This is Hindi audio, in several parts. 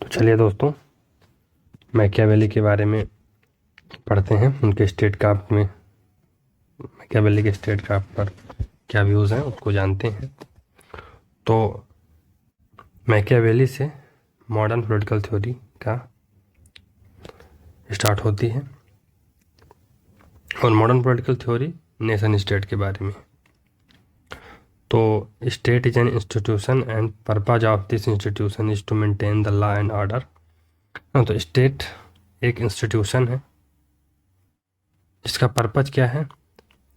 तो चलिए दोस्तों, मैकियावेली के बारे में पढ़ते हैं। उनके स्टेट क्राफ्ट में मैकियावेली के स्टेट क्राफ्ट पर क्या व्यूज़ हैं उसको जानते हैं। तो मैकियावेली से मॉडर्न पॉलिटिकल थ्योरी का स्टार्ट होती है और modern political theory nation state के बारे में। तो state is an institution and purpose of this institution is to maintain the law and order. तो स्टेट एक इंस्टीट्यूशन है। इसका पर्पज क्या है?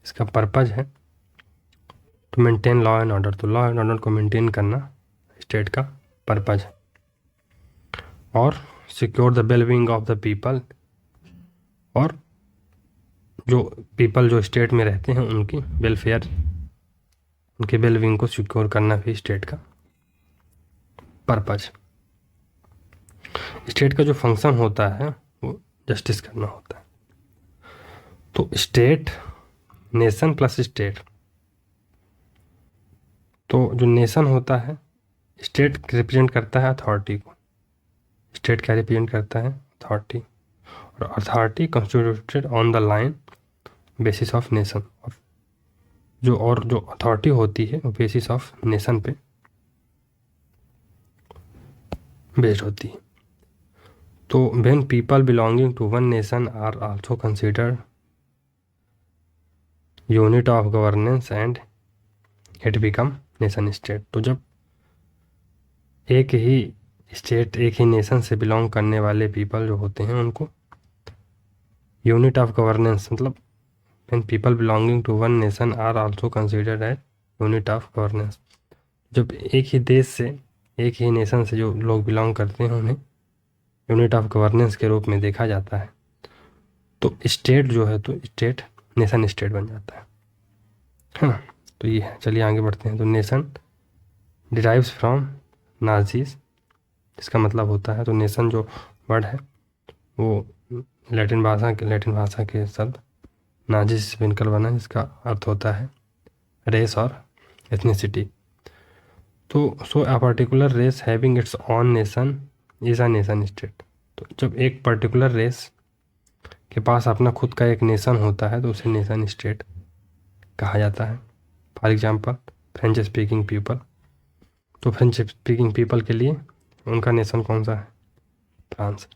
इसका पर्पज है to maintain law and order. तो लॉ एंड ऑर्डर को मेंटेन करना स्टेट का पर्पज है। और secure the wellbeing of the people, और जो पीपल जो स्टेट में रहते हैं उनकी वेलफेयर, उनके वेलबींग को सिक्योर करना भी स्टेट का पर्पज। स्टेट का जो फंक्शन होता है वो जस्टिस करना होता है। तो स्टेट, नेशन प्लस स्टेट। तो जो नेशन होता है, स्टेट रिप्रेजेंट करता है अथॉरिटी को। स्टेट क्या रिप्रेजेंट करता है? अथॉरिटी। और authority constituted on the line basis of nation. और जो अथॉरिटी होती है वो बेसिस ऑफ नेशन पे बेस्ड होती है। तो when people belonging to one nation are also considered unit of governance and it become nation state. तो जब एक ही स्टेट, एक ही नेशन से बिलोंग करने वाले पीपल जो होते हैं उनको यूनिट ऑफ गवर्नेंस, मतलब when people belonging to one nation are also considered as unit of governance. जब एक ही देश से, एक ही नेशन से जो लोग बिलोंग करते हैं उन्हें यूनिट ऑफ गवर्नेंस के रूप में देखा जाता है, तो स्टेट जो है, तो स्टेट नेशन स्टेट बन जाता है ना। तो ये है। चलिए आगे बढ़ते हैं। तो नेशन डिराइव्स फ्रॉम नाजीज, इसका मतलब होता है, तो नेशन जो वर्ड है वो लैटिन भाषा के शब्द नाजी से मिलकर बना, जिसका अर्थ होता है रेस और एथनिसिटी। तो so a particular race having its own nation is a nation state. तो जब एक पर्टिकुलर रेस के पास अपना खुद का एक नेशन होता है तो उसे नेशन स्टेट कहा जाता है। For example French speaking people. तो फ्रेंच स्पीकिंग पीपल के लिए उनका नेशन कौन सा है? फ्रांस।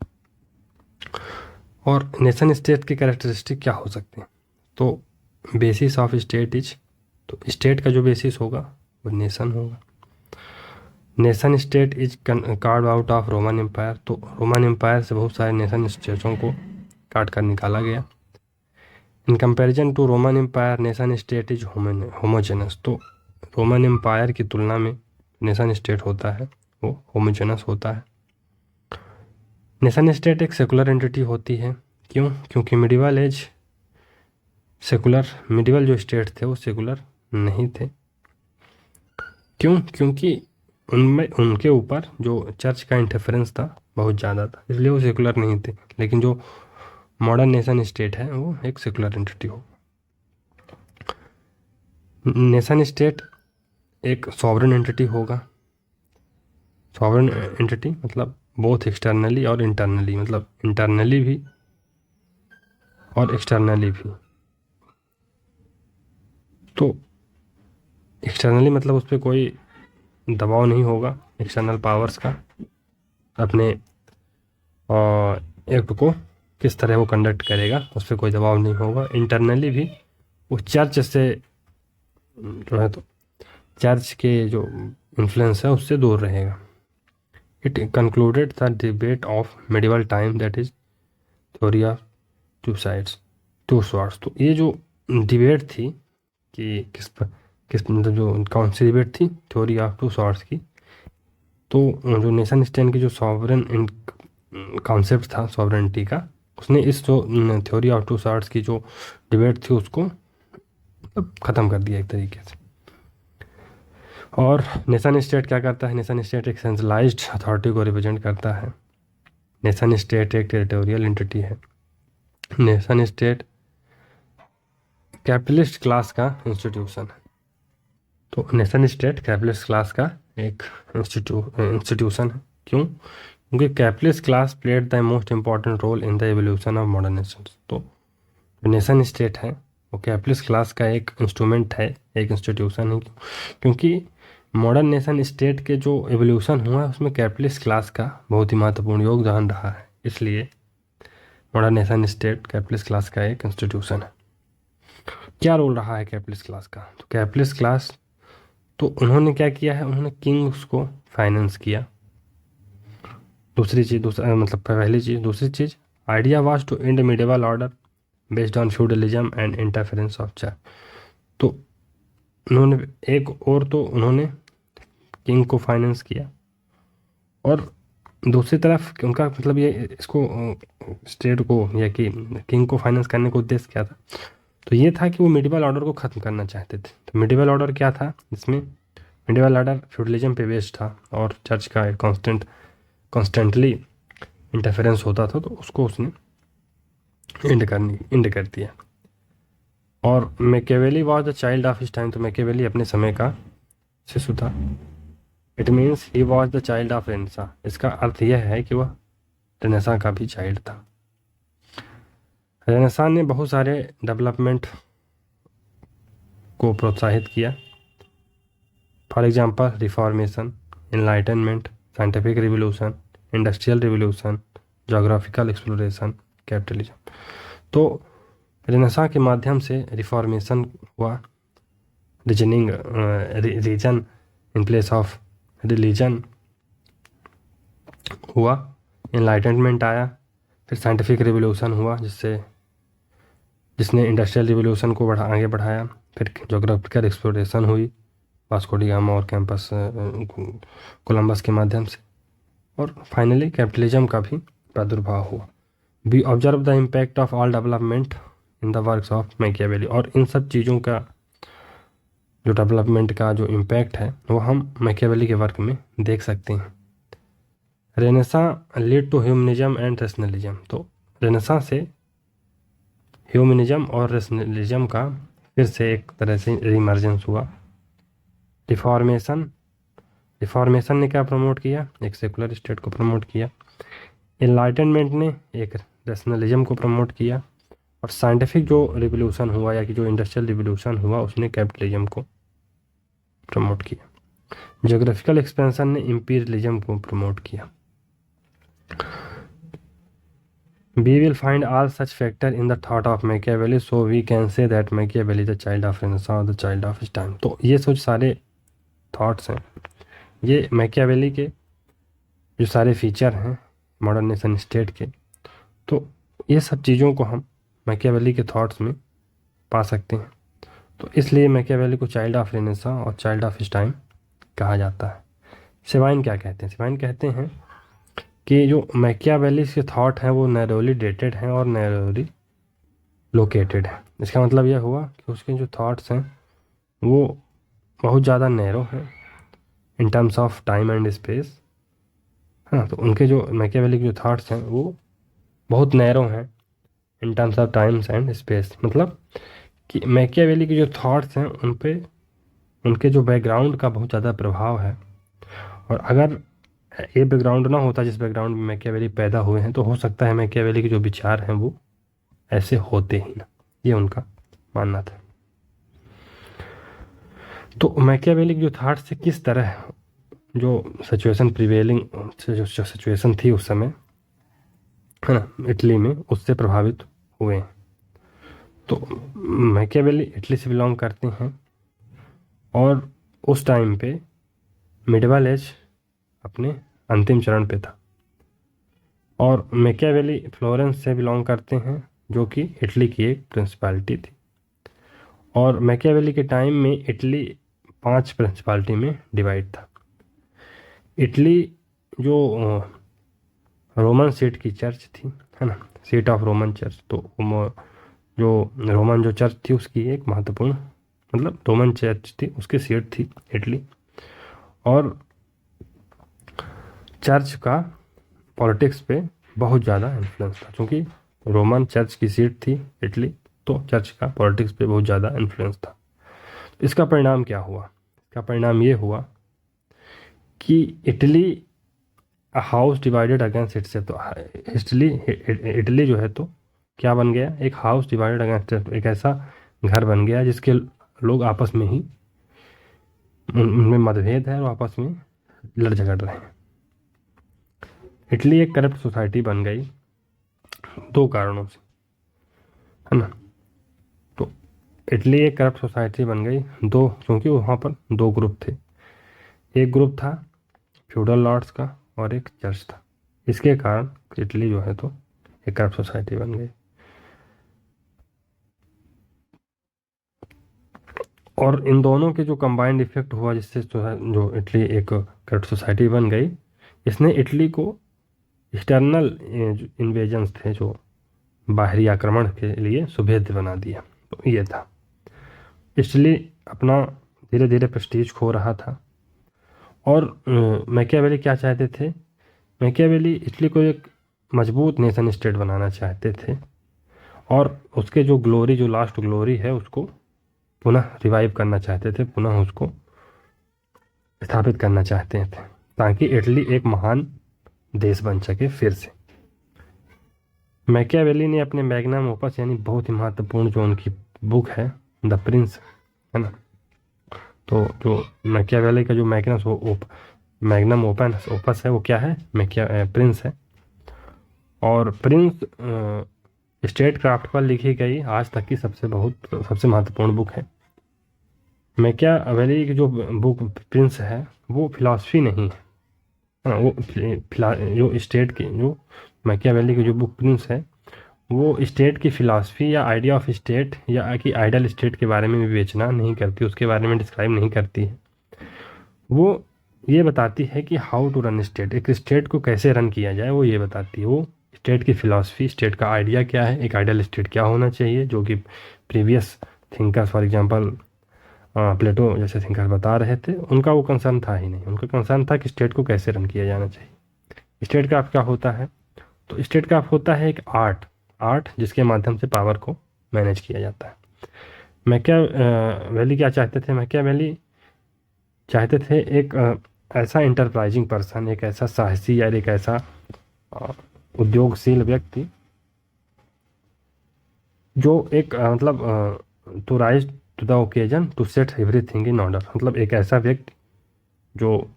और नेशन स्टेट की कैरेक्टरिस्टिक क्या हो सकते हैं? तो बेसिस ऑफ स्टेट इज, तो स्टेट का जो बेसिस होगा वो नेशन होगा। Nation state is carved out of Roman empire. तो रोमन एम्पायर से बहुत सारे नेशन स्टेटों को काट कर निकाला गया। In comparison to Roman empire nation state is homogenous. तो रोमन एम्पायर की तुलना में नेशन स्टेट होता है वो होमोजेनस होता है। नेशन स्टेट एक सेकुलर एंटिटी होती है। क्यों? क्योंकि मिडिवल जो स्टेट थे वो सेकुलर नहीं थे। क्यों? क्योंकि उनमें, उनके ऊपर जो चर्च का इंटरफेरेंस था बहुत ज़्यादा था, इसलिए वो सेकुलर नहीं थे। लेकिन जो मॉडर्न नेशन स्टेट है वो एक सेकुलर एंटिटी हो। नेशन स्टेट एक सॉवरेन एंटिटी होगा। सॉवरेन एंटिटी मतलब बोथ एक्सटर्नली और इंटरनली, मतलब इंटरनली भी और एक्सटर्नली भी। तो एक्सटर्नली मतलब उस पर कोई दबाव नहीं होगा एक्सटर्नल पावर्स का, अपने एक्ट को किस तरह वो कंडक्ट करेगा उस पर कोई दबाव नहीं होगा। इंटरनली भी वो चर्च से जो है, तो चर्च के जो इन्फ्लुएंस है उससे दूर रहेगा। It concluded the debate of medieval time, that is theory of two sides two swords. तो ये जो डिबेट थी कि किस मतलब जो कौन सी डिबेट थी? थ्योरी ऑफ टू स्वॉर्ड्स की। तो जो नेशन स्टेट की जो सॉवरेन कॉन्सेप्ट था सॉवरेनिटी का, उसने इस जो थ्योरी ऑफ टू स्वॉर्ड्स की जो डिबेट थी उसको मतलब ख़त्म कर दिया एक तरीके से। और नेशन स्टेट क्या करता है? नेशन स्टेट एक सेंट्रलाइज्ड अथॉरिटी को रिप्रेजेंट करता है। नेशन स्टेट एक टेरिटोरियल एंटिटी है। नेशन स्टेट कैपिटलिस्ट क्लास का इंस्टीट्यूशन है। तो नेशन स्टेट कैपिटलिस्ट क्लास का एक इंस्टीट्यूशन है। क्यों? क्योंकि capitalist class played the most important role in the evolution of modern nations. तो जो नेशन स्टेट है वो कैपिटलिस्ट क्लास का एक इंस्ट्रूमेंट है, एक इंस्टीट्यूशन है, क्योंकि मॉडर्न नेशन स्टेट के जो एवोल्यूशन हुआ है उसमें कैपिटलिस्ट क्लास का बहुत ही महत्वपूर्ण योगदान रहा है। इसलिए modern nation state capitalist class का एक इंस्टीट्यूशन है। क्या रोल रहा है कैपिटलिस्ट क्लास का? तो कैपिटलिस्ट क्लास तो उन्होंने क्या किया है, उन्होंने किंग्स को फाइनेंस किया। पहली चीज़। दूसरी चीज़, idea was to end medieval order based on feudalism and interference of church. तो उन्होंने किंग को फाइनेंस किया, और दूसरी तरफ उनका मतलब ये इसको स्टेट को या कि किंग को फाइनेंस करने का उद्देश्य क्या था? तो ये था कि वो मिडिवल ऑर्डर को ख़त्म करना चाहते थे। तो मिडिवल ऑर्डर क्या था? इसमें मिडिवल ऑर्डर फ्यूडलिज्म पे बेस्ड था और चर्च का एक कॉन्स्टेंटली इंटरफेरेंस होता था, तो उसको उसने एंड कर दिया। और Machiavelli was the child of his time. तो मैकियावेली अपने समय का शिशु था। It means he was the child of renaissance. इसका अर्थ यह है कि वह रेनेसां का भी चाइल्ड था। रेनेसां ने बहुत सारे डेवलपमेंट को प्रोत्साहित किया। For example reformation, enlightenment, scientific revolution, industrial revolution, geographical exploration, capitalism. तो रेनेसां के माध्यम से रिफॉर्मेशन हुआ, reason in place of religion हुआ, एनलाइटनमेंट आया, फिर साइंटिफिक रिवोल्यूशन हुआ जिसने इंडस्ट्रियल रिवोल्यूशन को आगे बढ़ाया, फिर जोग्राफिकल एक्सप्लोरेशन हुई वास्को डी गामा और कैंपस कोलंबस के माध्यम से, और फाइनली कैपिटलिज्म का भी प्रादुर्भाव हुआ। We observe the impact of all development in the works of Machiavelli. और इन सब चीज़ों का जो डेवलपमेंट का जो इम्पैक्ट है वो हम मैकियावेली के वर्क में देख सकते हैं। Renaissance lead to humanism and rationalism. तो रेनेसां से ह्यूमनिज्म और रैशनलिज्म का फिर से एक तरह से रिमर्जेंस हुआ। रिफॉर्मेशन ने क्या प्रमोट किया? एक सेकुलर स्टेट को प्रमोट किया। एनलाइटनमेंट ने एक रैशनलिज्म को प्रमोट किया, और साइंटिफिक जो रिवोल्यूशन हुआ या कि जो इंडस्ट्रियल रिवोल्यूशन हुआ उसने कैपिटलिज्म को प्रमोट किया। ज्योग्राफिकल एक्सपेंशन ने इंपीरियलिज्म को प्रमोट किया। We will find all such factor in the thought of Machiavelli, so we can say that Machiavelli is the child of Renaissance, the child of his time। तो ये सारे थॉट्स हैं, ये मैकियावेली के जो सारे फीचर हैं मॉडर्न नेशन स्टेट के, तो ये सब चीज़ों को हम मैकियावेली के थॉट्स में पा सकते हैं। तो इसलिए मैकियावेली को चाइल्ड ऑफ रेनेसां और चाइल्ड ऑफ हिज टाइम कहा जाता है। सिवाइन क्या कहते हैं? सिवाइन कहते हैं कि जो मैकियावेली के थॉट हैं वो नैरोली डेटेड हैं और नैरोली लोकेटेड है। इसका मतलब यह हुआ कि उसके जो थॉट्स हैं वो बहुत ज़्यादा नैरो हैं in terms of time and space, है ना। तो उनके जो मैकियावेली के जो थॉट्स हैं वो बहुत नैरो हैं in terms of times and space. मतलब कि मैकियावेली के जो थॉट्स हैं उन पे उनके जो बैकग्राउंड का बहुत ज़्यादा प्रभाव है, और अगर ये बैकग्राउंड ना होता जिस बैकग्राउंड में मैकियावेली पैदा हुए हैं तो हो सकता है मैकियावेली के जो विचार हैं वो ऐसे होते ही ना। ये उनका मानना था। तो मैकियावेली के जो थॉट्स थे किस तरह जो सिचुएशन प्रिवेलिंग जो सिचुएशन थी उस समय, है ना, इटली में, उससे प्रभावित हुए हैं। तो मैकियावेली इटली से बिलोंग करते हैं, और उस टाइम पे मिडिवल एज अपने अंतिम चरण पे था। और मैकियावेली फ्लोरेंस से बिलोंग करते हैं जो कि इटली की एक प्रिंसिपैलिटी थी। और मैकियावेली के टाइम में इटली 5 प्रिंसिपैलिटी में डिवाइड था। इटली जो रोमन सीट की चर्च थी, है ना, सीट ऑफ रोमन चर्च, तो जो रोमन जो चर्च थी उसकी एक महत्वपूर्ण मतलब रोमन चर्च थी, उसकी सीट थी इटली। और चर्च का पॉलिटिक्स पे बहुत ज़्यादा इन्फ्लुएंस था, क्योंकि रोमन चर्च की सीट थी इटली, तो चर्च का पॉलिटिक्स पे बहुत ज़्यादा इन्फ्लुएंस था। इसका परिणाम क्या हुआ? इसका परिणाम ये हुआ कि Italy house divided against itself, तो इटली जो है तो क्या बन गया, एक हाउस डिवाइडेड अगेंस्ट इटसेल्फ, एक ऐसा घर बन गया जिसके लोग आपस में ही उनमें मतभेद है और आपस में लड़ झगड़ रहे हैं। इटली एक करप्ट सोसाइटी बन गई दो कारणों से, है ना। तो इटली एक करप्ट सोसाइटी बन गई दो, क्योंकि वहाँ पर दो ग्रुप थे, एक ग्रुप था फ्यूडल लॉर्ड्स का और एक चर्च था। इसके कारण इटली जो है तो एक करप्ट सोसाइटी बन गई। और इन दोनों के जो कंबाइंड इफेक्ट हुआ जिससे जो इटली एक करप्ट सोसाइटी बन गई, इसने इटली को एक्सटर्नल इन्वेजन्स थे जो बाहरी आक्रमण के लिए सुभेद्य बना दिया। तो ये था, इटली अपना धीरे धीरे प्रेस्टीज खो रहा था। और मैकियावेली क्या चाहते थे, मैकियावेली इटली को एक मजबूत नेशन स्टेट बनाना चाहते थे और उसके जो ग्लोरी, जो लास्ट ग्लोरी है, उसको पुनः रिवाइव करना चाहते थे, पुनः उसको स्थापित करना चाहते थे ताकि इटली एक महान देश बन सके फिर से। मैकियावेली ने अपने मैग्नम ओपस, यानी बहुत ही महत्वपूर्ण जो उनकी बुक है द प्रिंस, है ना, तो जो मैकियावेली का जो मैग्नम ओपस है वो क्या है, प्रिंस है। और प्रिंस स्टेट क्राफ्ट पर लिखी गई आज तक की सबसे महत्वपूर्ण बुक है। मैकियावेली की जो बुक प्रिंस है वो फिलॉसफी नहीं है, हाँ, वो जो स्टेट की, जो मैकियावेली की जो बुक प्रिंस है वो स्टेट की फिलॉसफी या आइडिया ऑफ स्टेट या कि आइडियल स्टेट के बारे में विवेचना नहीं करती, उसके बारे में डिस्क्राइब नहीं करती है। वो ये बताती है कि हाउ टू रन स्टेट, एक स्टेट को कैसे रन किया जाए वो ये बताती है। वो स्टेट की फिलॉसफी, स्टेट का आइडिया क्या है, एक आइडियल स्टेट क्या होना चाहिए, जो कि प्रीवियस थिंकर्स फॉर एग्जांपल प्लेटो जैसे थिंकर्स बता रहे थे, उनका वो कंसर्न था ही नहीं। उनका कंसर्न था कि स्टेट को कैसे रन किया जाना चाहिए। स्टेट क्राफ्ट क्या होता है, तो स्टेट क्राफ्ट होता है एक आर्ट जिसके माध्यम से पावर को मैनेज किया जाता है। मैकियावेली क्या चाहते थे, मैकियावेली चाहते थे एक ऐसा इंटरप्राइजिंग पर्सन, एक ऐसा साहसी या एक ऐसा उद्योगशील व्यक्ति जो एक to rise to the occasion to set everything in order, मतलब एक ऐसा व्यक्ति जो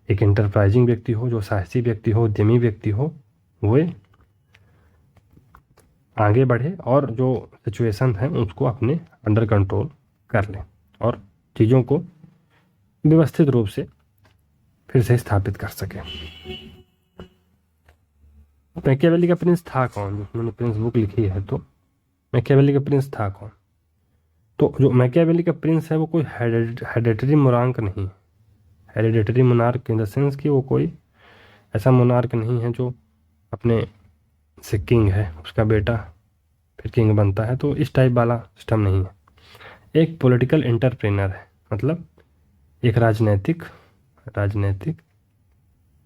एक इंटरप्राइजिंग व्यक्ति हो, जो साहसी व्यक्ति हो, उद्यमी व्यक्ति हो, वो आगे बढ़े और जो सिचुएशन है उसको अपने अंडर कंट्रोल कर ले और चीज़ों को व्यवस्थित रूप से फिर से स्थापित कर सके। मैकियावेली का प्रिंस था कौन, उन्होंने प्रिंस बुक लिखी है, तो मैकियावेली का प्रिंस था कौन, तो जो मैकियावेली का प्रिंस है वो कोई हेरेडिटरी मोनार्क नहीं है। Hereditary monarch in the sense कि वो कोई ऐसा मोनार्क नहीं है जो अपने से किंग है, उसका बेटा फिर किंग बनता है, तो इस टाइप वाला सिस्टम नहीं है। एक पॉलिटिकल एंटरप्रेनर है, मतलब एक राजनैतिक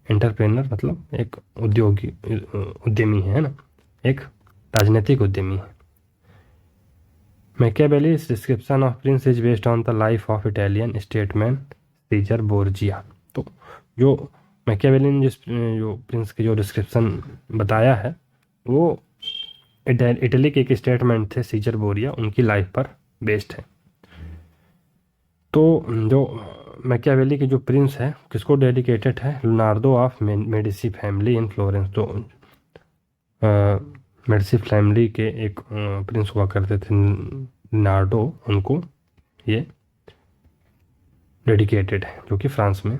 एंटरप्रेनर, मतलब एक उद्यमी है ना, एक राजनीतिक उद्यमी है। Machiavelli's description of prince is based on the life of Italian statesman Cesare Borgia. तो जो मैकियावेली ने जो प्रिंस की जो डिस्क्रिप्शन बताया है वो इटली के एक स्टेटमैन थे सीजर बोरिया, उनकी लाइफ पर बेस्ड है। तो जो मैकियावेली की जो प्रिंस है किसको डेडिकेटेड है, Leonardo of Medici family in Florence. तो मेडिसी फैमिली के एक प्रिंस हुआ करते थे लियोनार्डो, उनको ये डेडिकेटेड है, जो कि फ्रांस में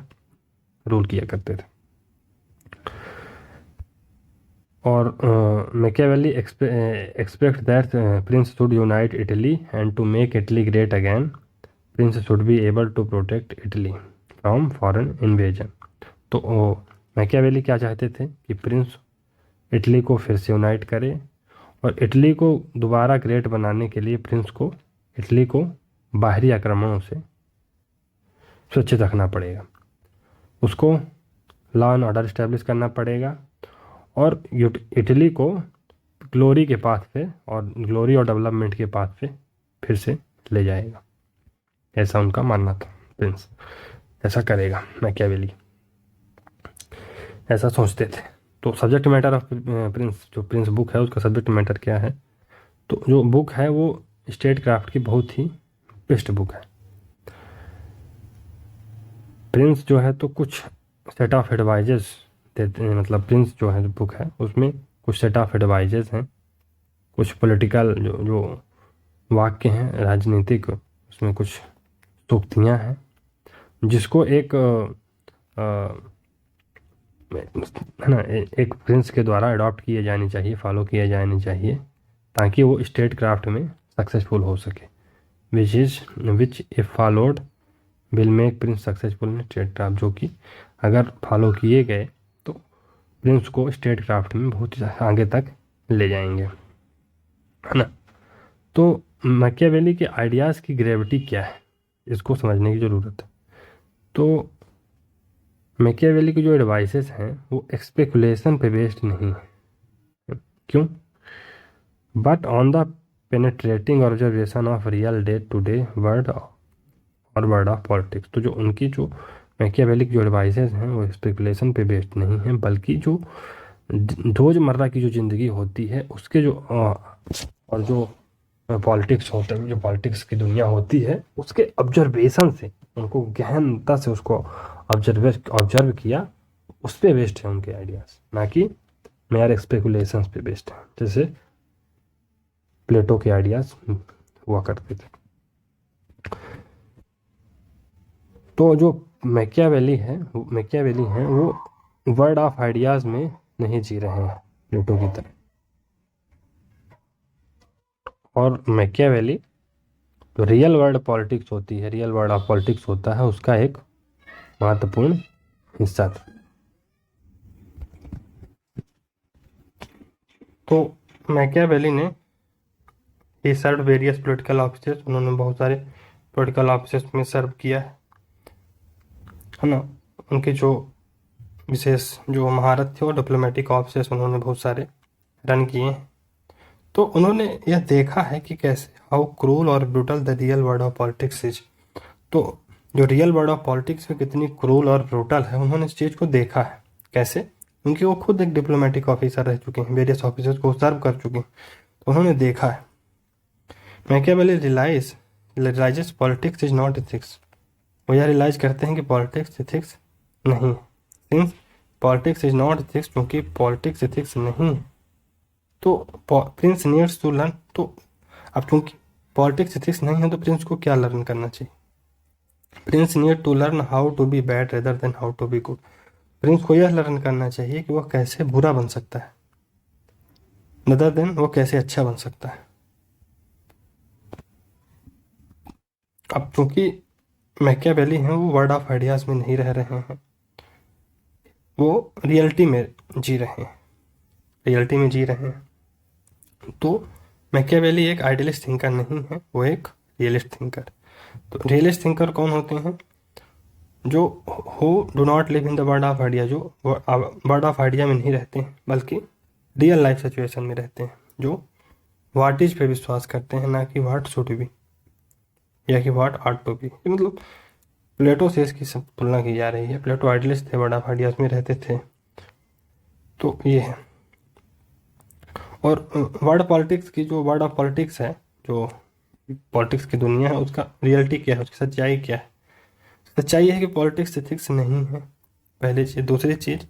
रूल किया करते थे। और Machiavelli expect that prince should unite Italy and to make Italy great again, prince should be able to protect Italy from foreign invasion. तो मैकियावेली क्या चाहते थे कि प्रिंस इटली को फिर से यूनाइट करे और इटली को दोबारा ग्रेट बनाने के लिए प्रिंस को इटली को बाहरी आक्रमणों से सुरक्षित रखना पड़ेगा, उसको लॉ एंड ऑर्डर इस्टेब्लिश करना पड़ेगा और इटली को ग्लोरी के पाथ पे और ग्लोरी और डेवलपमेंट के पाथ पे फिर से ले जाएगा, ऐसा उनका मानना था। प्रिंस ऐसा करेगा मैकियावेली। ऐसा सोचते थे। तो सब्जेक्ट मैटर ऑफ प्रिंस, जो प्रिंस बुक है उसका सब्जेक्ट मैटर क्या है, तो जो बुक है वो स्टेट क्राफ्ट की बहुत ही बेस्ट बुक है। प्रिंस जो है तो कुछ सेट ऑफ एडवाइजेस देते हैं, मतलब प्रिंस जो है बुक है उसमें कुछ सेट ऑफ एडवाइजेस हैं, कुछ पॉलिटिकल जो जो वाक्य हैं राजनीतिक, उसमें कुछ सूक्तियाँ हैं जिसको एक है ना एक प्रिंस के द्वारा अडॉप्ट किए जानी चाहिए, फॉलो किए जानी चाहिए, ताकि वो स्टेट क्राफ्ट में सक्सेसफुल हो सके। Which if followed will make prince successful in statecraft, जो कि अगर फॉलो किए गए तो प्रिंस को स्टेट क्राफ्ट में बहुत ही आगे तक ले जाएंगे, है ना। तो मैकियावेली के आइडियाज़ की ग्रेविटी क्या है, इसको समझने की ज़रूरत है। तो मैकियावेली की जो एडवाइसेस हैं वो एक्सपेकुलेशन पे बेस्ड नहीं है। क्यों? But on the penetrating observation of real day to day world और वर्ड ऑफ पॉलिटिक्स। तो जो उनकी जो मैकियावेलिक जो एडवाइसेस हैं वो स्पेकुलेशन पे बेस्ड नहीं है, बल्कि जो रोज़मर्रा की जो ज़िंदगी होती है उसके जो और जो पॉलिटिक्स होता है, जो पॉलिटिक्स की दुनिया होती है उसके ऑब्जर्वेशन से, उनको गहनता से उसको ऑब्जर्व किया, उस पर बेस्ड है उनके आइडियाज़, ना कि मेयर स्पेकुलेशंस पे बेस्ड है, जैसे प्लेटो के आइडियाज़ हुआ करते थे। तो जो मैकियावेली हैं वो वर्ड ऑफ आइडियाज़ में नहीं जी रहे हैं प्लेटो की तरह। और मैकियावेली जो रियल वर्ल्ड पॉलिटिक्स होती है, रियल वर्ल्ड ऑफ पॉलिटिक्स होता है, उसका एक महत्वपूर्ण हिस्सा था। तो मैकियावेली ने ही सर्व वेरियस पॉलिटिकल ऑफिसर्स, उन्होंने बहुत सारे पॉलिटिकल ऑफिसर्स में सर्व किया है ना। उनके जो विशेष जो महारत थी और डिप्लोमेटिक ऑफिसर्स उन्होंने बहुत सारे रन किए हैं। तो उन्होंने यह देखा है कि कैसे हाउ क्रूल और brutal the real world of politics is. तो जो रियल वर्ल्ड ऑफ पॉलिटिक्स है कितनी क्रूल और ब्रूटल है, उन्होंने इस चीज़ को देखा है। कैसे? क्योंकि वो खुद एक डिप्लोमेटिक ऑफिसर रह चुके हैं, वेरियस ऑफिसर्स को सर्व कर चुके हैं, तो उन्होंने देखा है। Machiavelli realises politics is not ethics. वो यह रियलाइज करते हैं कि पॉलिटिक्स एथिक्स नहीं है। Since politics is not ethics, क्योंकि पॉलिटिक्स एथिक्स नहीं है, तो प्रिंस नीड्स टू लर्न। तो अब क्योंकि पॉलिटिक्स एथिक्स नहीं है तो प्रिंस को क्या लर्न करना चाहिए? Prince need to learn how to be bad rather than how to be good. Prince को यह लर्न करना चाहिए कि वह कैसे बुरा बन सकता है, रेदर देन वो कैसे अच्छा बन सकता है। अब क्योंकि मैकियावेली हैं वो वर्ड ऑफ आइडियाज़ में नहीं रह रहे हैं, वो रियलिटी में जी रहे हैं, रियलिटी में जी रहे हैं। तो मैकियावेली एक आइडियलिस्ट थिंकर नहीं है, वो एक रियलिस्ट थिंकर। तो रियलिस्ट थिंकर कौन होते हैं? जो who do not live in the world of idea, जो वर्ल्ड ऑफ आइडिया में नहीं रहते हैं बल्कि रियल लाइफ सिचुएशन में रहते हैं, जो वाट इज पे विश्वास करते हैं, ना कि वाट शुड बी या कि वाट आर्ट टू बी। मतलब प्लेटो से इसकी सब तुलना की जा रही है। प्लेटो आइडियलिस्ट थे, वर्ल्ड ऑफ आइडियाज में रहते थे, तो ये है। और वर्ल्ड पॉलिटिक्स की जो वर्ल्ड ऑफ पॉलिटिक्स है, जो पॉलिटिक्स की दुनिया है, उसका रियलिटी क्या है, उसकी सच्चाई क्या है? सच्चाई है कि पॉलिटिक्स एथिक्स नहीं है, पहली चीज़। दूसरी चीज़,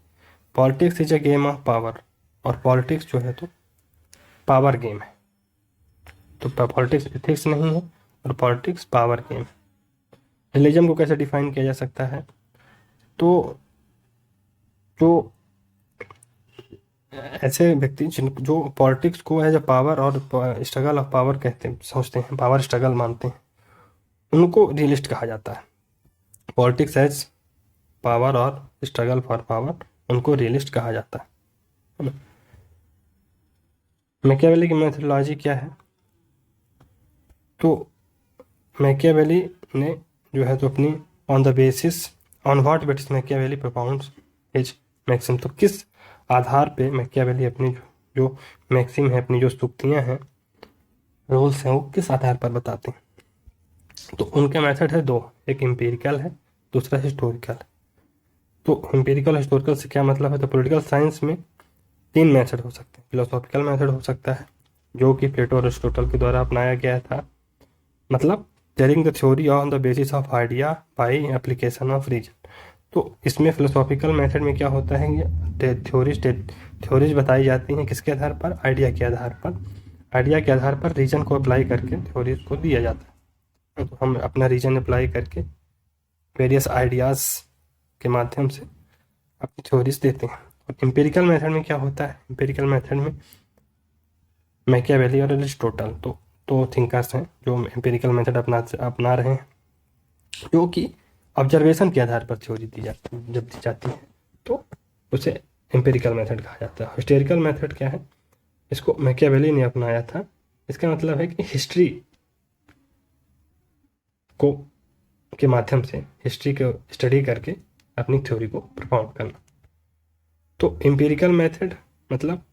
politics is a game of power, और पॉलिटिक्स जो है तो पावर गेम है। तो पॉलिटिक्स एथिक्स नहीं है और पॉलिटिक्स पावर गेम है। रिलीजन को कैसे डिफाइन किया जा सकता है? तो जो ऐसे व्यक्ति जो पॉलिटिक्स को एज अ पावर और स्ट्रगल ऑफ पावर कहते हैं, सोचते हैं, पावर स्ट्रगल मानते हैं, उनको रियलिस्ट कहा जाता है। पॉलिटिक्स एज पावर और स्ट्रगल फॉर पावर, उनको रियलिस्ट कहा जाता है। मैकियावेली की मेथोडोलॉजी क्या है? तो मैकियावेली ने जो है तो अपनी on the basis on what basis Machiavelli propounds his maxim, तो किस आधार पे मैकियावेली अपनी जो मैक्सिम है, अपनी जो सूक्तियाँ हैं, रूल्स हैं, वो किस आधार पर बताते हैं? तो उनके मेथड है दो, एक एम्पिरिकल है, दूसरा हिस्टोरिकल है। तो एम्पिरिकल हिस्टोरिकल से क्या मतलब है? तो पॉलिटिकल साइंस में 3 मेथड हो सकते हैं। फिलोसॉफिकल मेथड हो सकता है जो कि प्लेटो और अरिस्टोटल के द्वारा अपनाया गया था, मतलब telling the theory on the basis of idea by application of reason. तो इसमें फिलोसॉफिकल मेथड में क्या होता है, ये थ्योरीज बताई जाती हैं किसके आधार पर? आइडिया के आधार पर। आइडिया के आधार पर रीजन को अप्लाई करके थ्योरीज को दिया जाता है। तो हम अपना रीजन अप्लाई करके वेरियस आइडियाज़ के माध्यम से अपनी थ्योरीज देते हैं। और एम्पिरिकल मेथड में क्या होता है? एम्पिरिकल मेथड में मैकियावेली और एरिस्टोटल तो थिंकर्स हैं जो एम्पिरिकल मेथड अपना रहे हैं, जो कि ऑब्जर्वेशन के आधार पर थ्योरी जब दी जाती है तो उसे एम्पिरिकल मेथड कहा जाता है। हिस्टोरिकल मेथड क्या है? इसको मैकियावेली ने अपनाया था। इसका मतलब है कि हिस्ट्री को के माध्यम से हिस्ट्री को स्टडी करके अपनी थ्योरी को परफॉर्म करना। तो एम्पिरिकल मेथड मतलब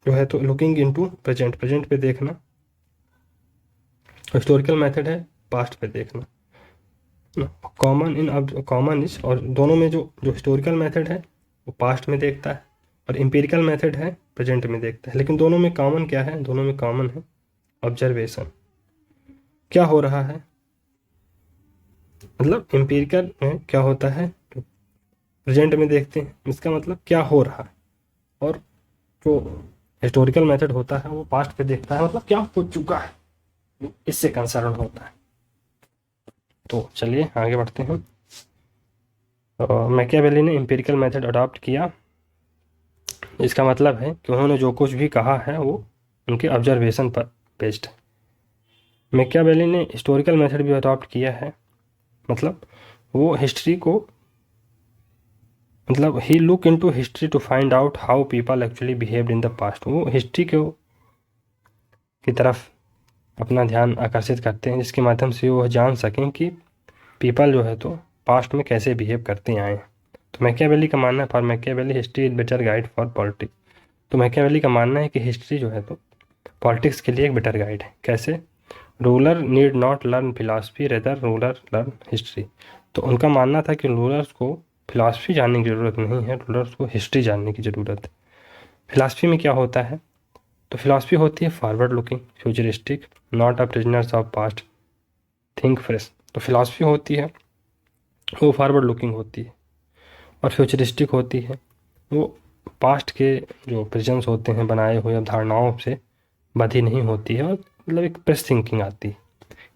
जो है तो लुकिंग इनटू प्रेजेंट पे देखना। हिस्टोरिकल मेथड है पास्ट पे देखना। कॉमन इज, और दोनों में जो हिस्टोरिकल मेथड है वो पास्ट में देखता है और एम्पिरिकल मेथड है प्रेजेंट में देखता है। लेकिन दोनों में कॉमन क्या है? दोनों में कॉमन है ऑब्जर्वेशन। क्या हो रहा है, मतलब एम्पिरिकल में क्या होता है तो प्रेजेंट में देखते हैं, इसका मतलब क्या हो रहा है। और जो हिस्टोरिकल मेथड होता है वो पास्ट पे देखता है, मतलब क्या हो चुका है, इससे कंसर्न होता है। तो चलिए आगे बढ़ते हैं। मैकियावेली ने एम्पिरिकल मेथड अडॉप्ट किया। इसका मतलब है कि उन्होंने जो कुछ भी कहा है वो उनके ऑब्जर्वेशन पर बेस्ड है। मैकियावेली ने हिस्टोरिकल मेथड भी अडॉप्ट किया है, मतलब वो हिस्ट्री को, मतलब he look into history to find out how people actually behaved in the past. वो हिस्ट्री की तरफ अपना ध्यान आकर्षित करते हैं जिसके माध्यम से वो जान सकें कि पीपल जो है तो पास्ट में कैसे बिहेव करते आए हैं। तो मैकियावेली का मानना है, for Machiavelli history is better guide for politics. तो मैकियावेली का मानना है कि हिस्ट्री जो है तो पॉलिटिक्स के लिए एक बेटर गाइड है। कैसे? Ruler need not learn philosophy rather ruler learn history. तो उनका मानना था कि रूलर्स को फिलासफी जानने की ज़रूरत नहीं है, रूलर्स को हिस्ट्री जानने की ज़रूरत है। फिलासफी में क्या होता है? तो फिलासफी होती है forward looking, futuristic, not a prisoners of past, think fresh. तो फिलासफी होती है वो फॉरवर्ड लुकिंग होती है और फ्यूचरिस्टिक होती है, वो पास्ट के जो प्रिजन्स होते हैं बनाए हुए अवधारणाओं से बधी नहीं होती है और मतलब एक फ्रेश थिंकिंग आती है।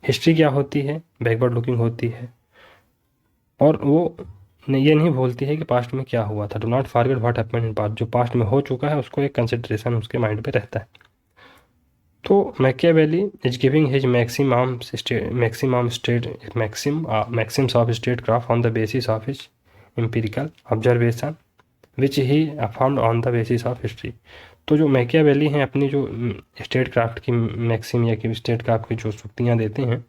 हिस्ट्री क्या होती है? बैकवर्ड लुकिंग होती है और वो ये नहीं भूलती है कि पास्ट में क्या हुआ था। Do not forget what happened in past. जो पास्ट में हो चुका है उसको एक कंसिडरेशन उसके माइंड पे रहता है। तो Machiavelli is giving his maxims of statecraft on the basis of his empirical observation which he affirmed on the basis of history. तो जो मैकियावेली हैं अपनी जो स्टेट क्राफ्ट की मैक्सिम या कि स्टेट क्राफ्ट की जो सूक्तियाँ देते हैं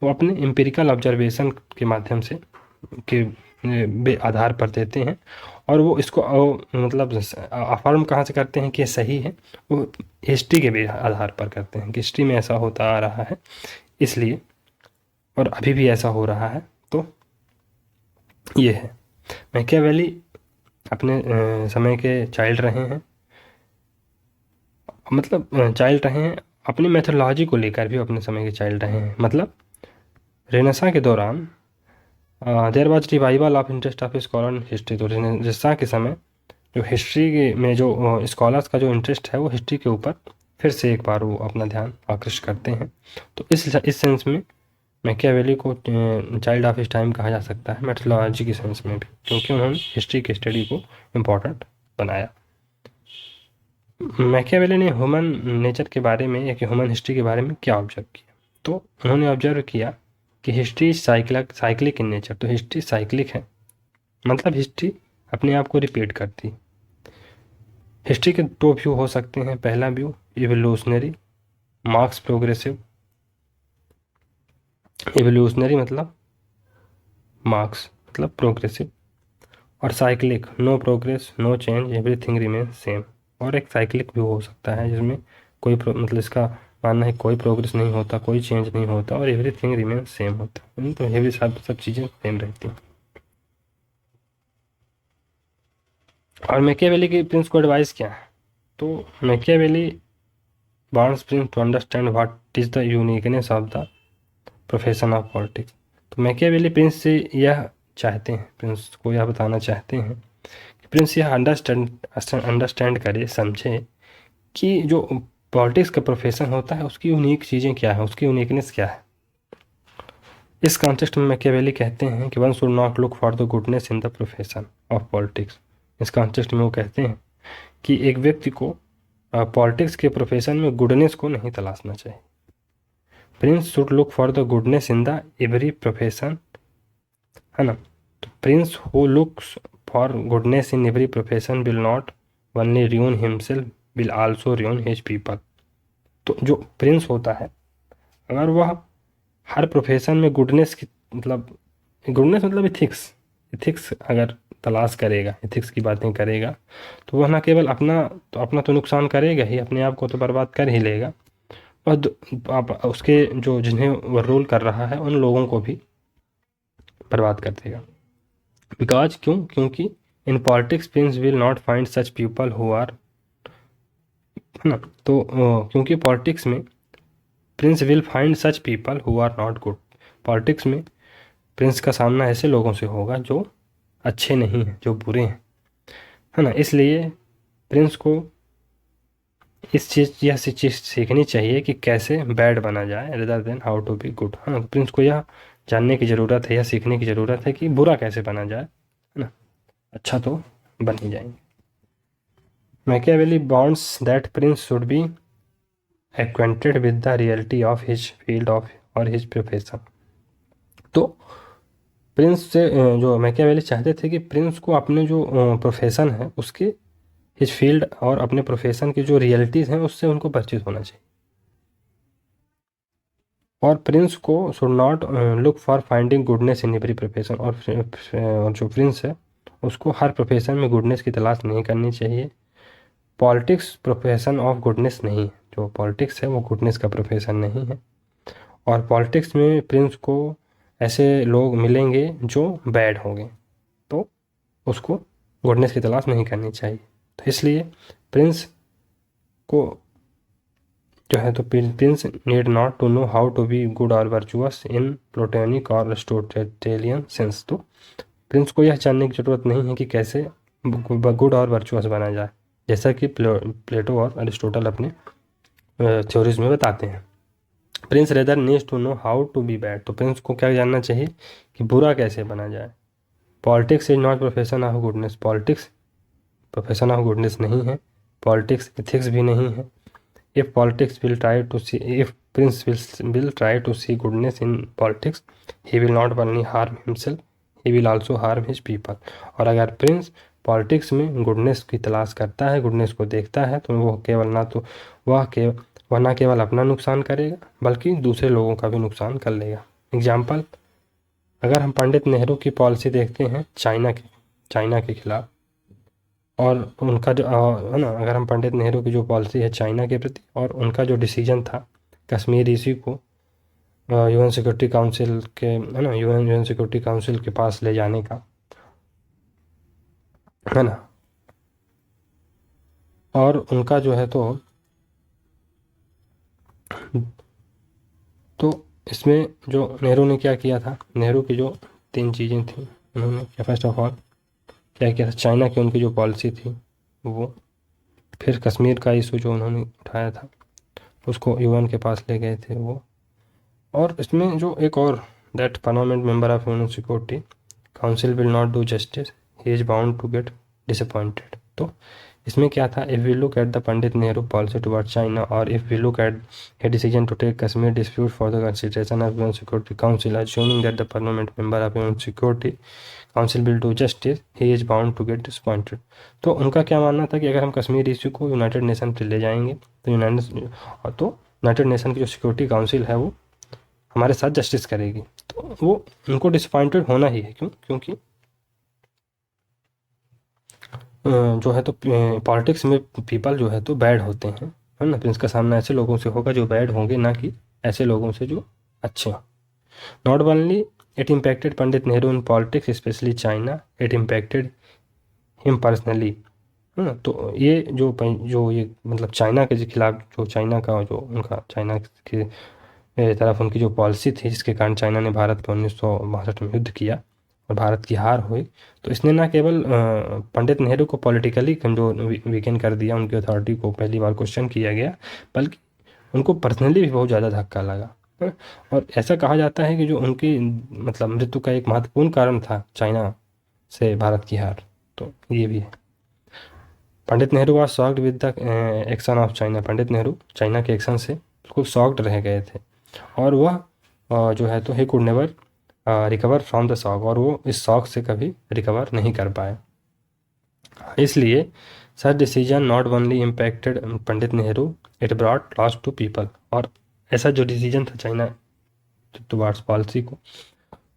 वो अपने एम्पिरिकल ऑब्जर्वेशन के माध्यम से के आधार पर देते हैं और वो इसको मतलब अफर्म कहाँ से करते हैं कि ये सही है? वो हिस्ट्री के भी आधार पर करते हैं कि हिस्ट्री में ऐसा होता आ रहा है इसलिए, और अभी भी ऐसा हो रहा है। तो ये है मैकियावेली अपने समय के चाइल्ड रहे हैं, मतलब चाइल्ड रहे हैं अपनी मेथोडोलॉजी को लेकर भी अपने समय के चाइल्ड रहे हैं। मतलब रेनेसां के दौरान there was revival of interest of scholar in history. तो रेनेसां के समय जो हिस्ट्री में जो स्कॉलर्स का जो इंटरेस्ट है वो हिस्ट्री के ऊपर फिर से एक बार वो अपना ध्यान आकृष्ट करते हैं। तो इस सेंस में मैकियावेली को चाइल्ड ऑफ हिज टाइम कहा जा सकता है, मेथोडोलॉजी की सेंस में भी, क्योंकि उन्होंने हिस्ट्री के स्टडी को इम्पोर्टेंट बनाया। मैकियावेली ने ह्यूमन नेचर के बारे में या कि ह्यूमन हिस्ट्री के बारे में क्या ऑब्जर्व किया? तो उन्होंने ऑब्जर्व किया कि हिस्ट्री साइक्लिक इन नेचर। तो हिस्ट्री साइक्लिक है, मतलब हिस्ट्री अपने आप को रिपीट करती है। हिस्ट्री के 2 व्यू हो सकते हैं। पहला view evolutionary, Marx progressive. Evolutionary मतलब मार्क्स मतलब प्रोग्रेसिव, और cyclic no progress no change everything remain same. और एक साइक्लिक व्यू हो सकता है जिसमें कोई मतलब इसका मानना है कोई प्रोग्रेस नहीं होता, कोई चेंज नहीं होता और एवरीथिंग रिमेन सेम होता है, तो एवरी सब चीज़ें सेम रहती हैं। और मैकियावेली की प्रिंस को एडवाइस क्या है? तो Machiavelli wants prince to understand what is the uniqueness of the profession of politics. तो मैकियावेली प्रिंस से यह चाहते हैं, प्रिंस को यह बताना चाहते हैं कि प्रिंस यह अंडरस्टैंड करे, समझे कि जो पॉलिटिक्स का प्रोफेशन होता है उसकी यूनिक चीज़ें क्या है, उसकी यूनिकनेस क्या है। इस कॉन्टेक्स्ट में मैकियावेली कहते हैं कि one should not look for the goodness in the profession of politics. इस कॉन्टेक्स्ट में वो कहते हैं कि एक व्यक्ति को पॉलिटिक्स के प्रोफेशन में गुडनेस को नहीं तलाशना चाहिए। Prince should look for the goodness in the every profession, है ना। तो Prince who looks for goodness in every profession will not only ruin himself will also ruin his people. तो जो प्रिंस होता है, अगर वह हर प्रोफेशन में गुडनेस की मतलब इथिक्स अगर तलाश करेगा, इथिक्स की बातें करेगा, तो वह ना केवल अपना तो नुकसान करेगा ही, अपने आप को तो बर्बाद कर ही लेगा, और उसके जो जिन्हें वह रोल कर रहा है उन लोगों को भी बर्बाद कर देगा। बिकॉज क्योंकि in politics prince will not find such people who are, है ना। तो क्योंकि पॉलिटिक्स में prince will find such people who are not good. Politics में प्रिंस का सामना ऐसे लोगों से होगा जो अच्छे नहीं हैं, जो बुरे हैं, है ना। इसलिए प्रिंस को यह चीज़ सीखनी चाहिए कि कैसे बैड बना जाए rather than how to be good, है ना। प्रिंस को यह जानने की ज़रूरत है, यह सीखने की ज़रूरत है कि बुरा कैसे बना जाए, है ना, अच्छा तो बन ही जाएंगे। Machiavelli bonds that prince should B acquainted with the reality of his field of और हिज प्रोफेशन। तो प्रिंस से जो मैकियावेली चाहते थे कि प्रिंस को अपने जो प्रोफेशन है उसके, हिज फील्ड और अपने प्रोफेशन की जो रियलिटीज़ हैं उससे उनको परिचित होना चाहिए। और प्रिंस को should not look for finding goodness in every profession. और जो प्रिंस है उसको हर प्रोफेशन में गुडनेस की तलाश नहीं करनी चाहिए। पॉलिटिक्स प्रोफेशन ऑफ गुडनेस नहीं है, जो पॉलिटिक्स है वो गुडनेस का प्रोफेशन नहीं है। और पॉलिटिक्स में प्रिंस को ऐसे लोग मिलेंगे जो बैड होंगे, तो उसको गुडनेस की तलाश नहीं करनी चाहिए। तो इसलिए प्रिंस को जो है, तो prince need not to know how to be good और वर्चुअस इन प्लोटोनिक और अरिस्टोटेलियन सेंस। तो प्रिंस को यह जानने की ज़रूरत नहीं है कि कैसे गुड और वर्चुअस बना जाए, जैसा कि प्लेटो और अरिस्टोटल अपने थ्योरीज में बताते हैं। Prince rather needs to know how to be bad. तो प्रिंस को क्या जानना चाहिए कि बुरा कैसे बना जाए। Politics is not profession of goodness. Politics profession of goodness नहीं है, पॉलिटिक्स एथिक्स भी नहीं है। If politics will try to see if prince will try to see goodness in politics, he will not only harm himself, he will also harm his people. और अगर प्रिंस पॉलिटिक्स में गुडनेस की तलाश करता है, गुडनेस को देखता है, तो वो केवल वह ना केवल अपना नुकसान करेगा बल्कि दूसरे लोगों का भी नुकसान कर लेगा। एग्जाम्पल, अगर हम पंडित नेहरू की पॉलिसी देखते हैं चाइना के खिलाफ, और उनका जो है ना, अगर हम पंडित नेहरू की जो पॉलिसी है चाइना के प्रति, और उनका जो डिसीजन था कश्मीर इश्यू को यूएन सिक्योरिटी काउंसिल के, है ना, यूएन सिक्योरिटी काउंसिल के पास ले जाने का, है ना, और उनका जो है तो इसमें जो नेहरू ने क्या किया था, नेहरू की जो 3 चीज़ें थी, उन्होंने क्या, फर्स्ट ऑफ ऑल क्या किया था, चाइना की उनकी जो पॉलिसी थी वो, फिर कश्मीर का इशू जो उन्होंने उठाया था उसको यूएन के पास ले गए थे वो, और इसमें जो एक और, that permanent member of UN security council will not do justice, he is bound to get disappointed. तो इसमें क्या था, if we look at the Pandit Nehru policy toward China, और if we look at a decision to take Kashmir dispute for the consideration of UN security council, assuming that the permanent member of UN security council will do justice, he is bound to get disappointed. तो उनका क्या मानना था कि अगर हम कश्मीर इश्यू को यूनाइटेड नेशन पे ले जाएंगे तो यूनाइटेड नेशन की जो सिक्योरिटी काउंसिल है वो हमारे साथ जस्टिस करेगी, तो वो उनको डिसअपॉइंटेड होना ही है। क्योंकि जो है तो पॉलिटिक्स में पीपल जो है तो बैड होते हैं, है ना। प्रिंस का सामना ऐसे लोगों से होगा जो बैड होंगे, ना कि ऐसे लोगों से जो अच्छे हों। Not only it impacted Pandit Nehru in politics specially China, it impacted him personally. है ना। तो ये जो ये मतलब चाइना के खिलाफ, जो चाइना का जो उनका चाइना के तरफ उनकी जो पॉलिसी थी, जिसके कारण चाइना ने भारत पर 1962 में युद्ध किया और भारत की हार हुई, तो इसने ना केवल पंडित नेहरू को पॉलिटिकली कमजोर वीकेन कर दिया, उनकी अथॉरिटी को पहली बार क्वेश्चन किया गया, बल्कि उनको पर्सनली भी बहुत ज़्यादा धक्का लगा। और ऐसा कहा जाता है कि जो उनकी मतलब मृत्यु का एक महत्वपूर्ण कारण था चाइना से भारत की हार। तो ये भी है। Pandit Nehru was shocked with the action of China. Pandit Nehru China के एक्शन से बिल्कुल शॉक्ड रह गए थे, और वह जो है तो he could never recover from the shock, और वो इस शॉक से कभी रिकवर नहीं कर पाए। इसलिए such decision not only impacted Pandit Nehru, it brought loss to people. और ऐसा जो डिसीजन था चाइना टुवार्ड्स पॉलिसी को,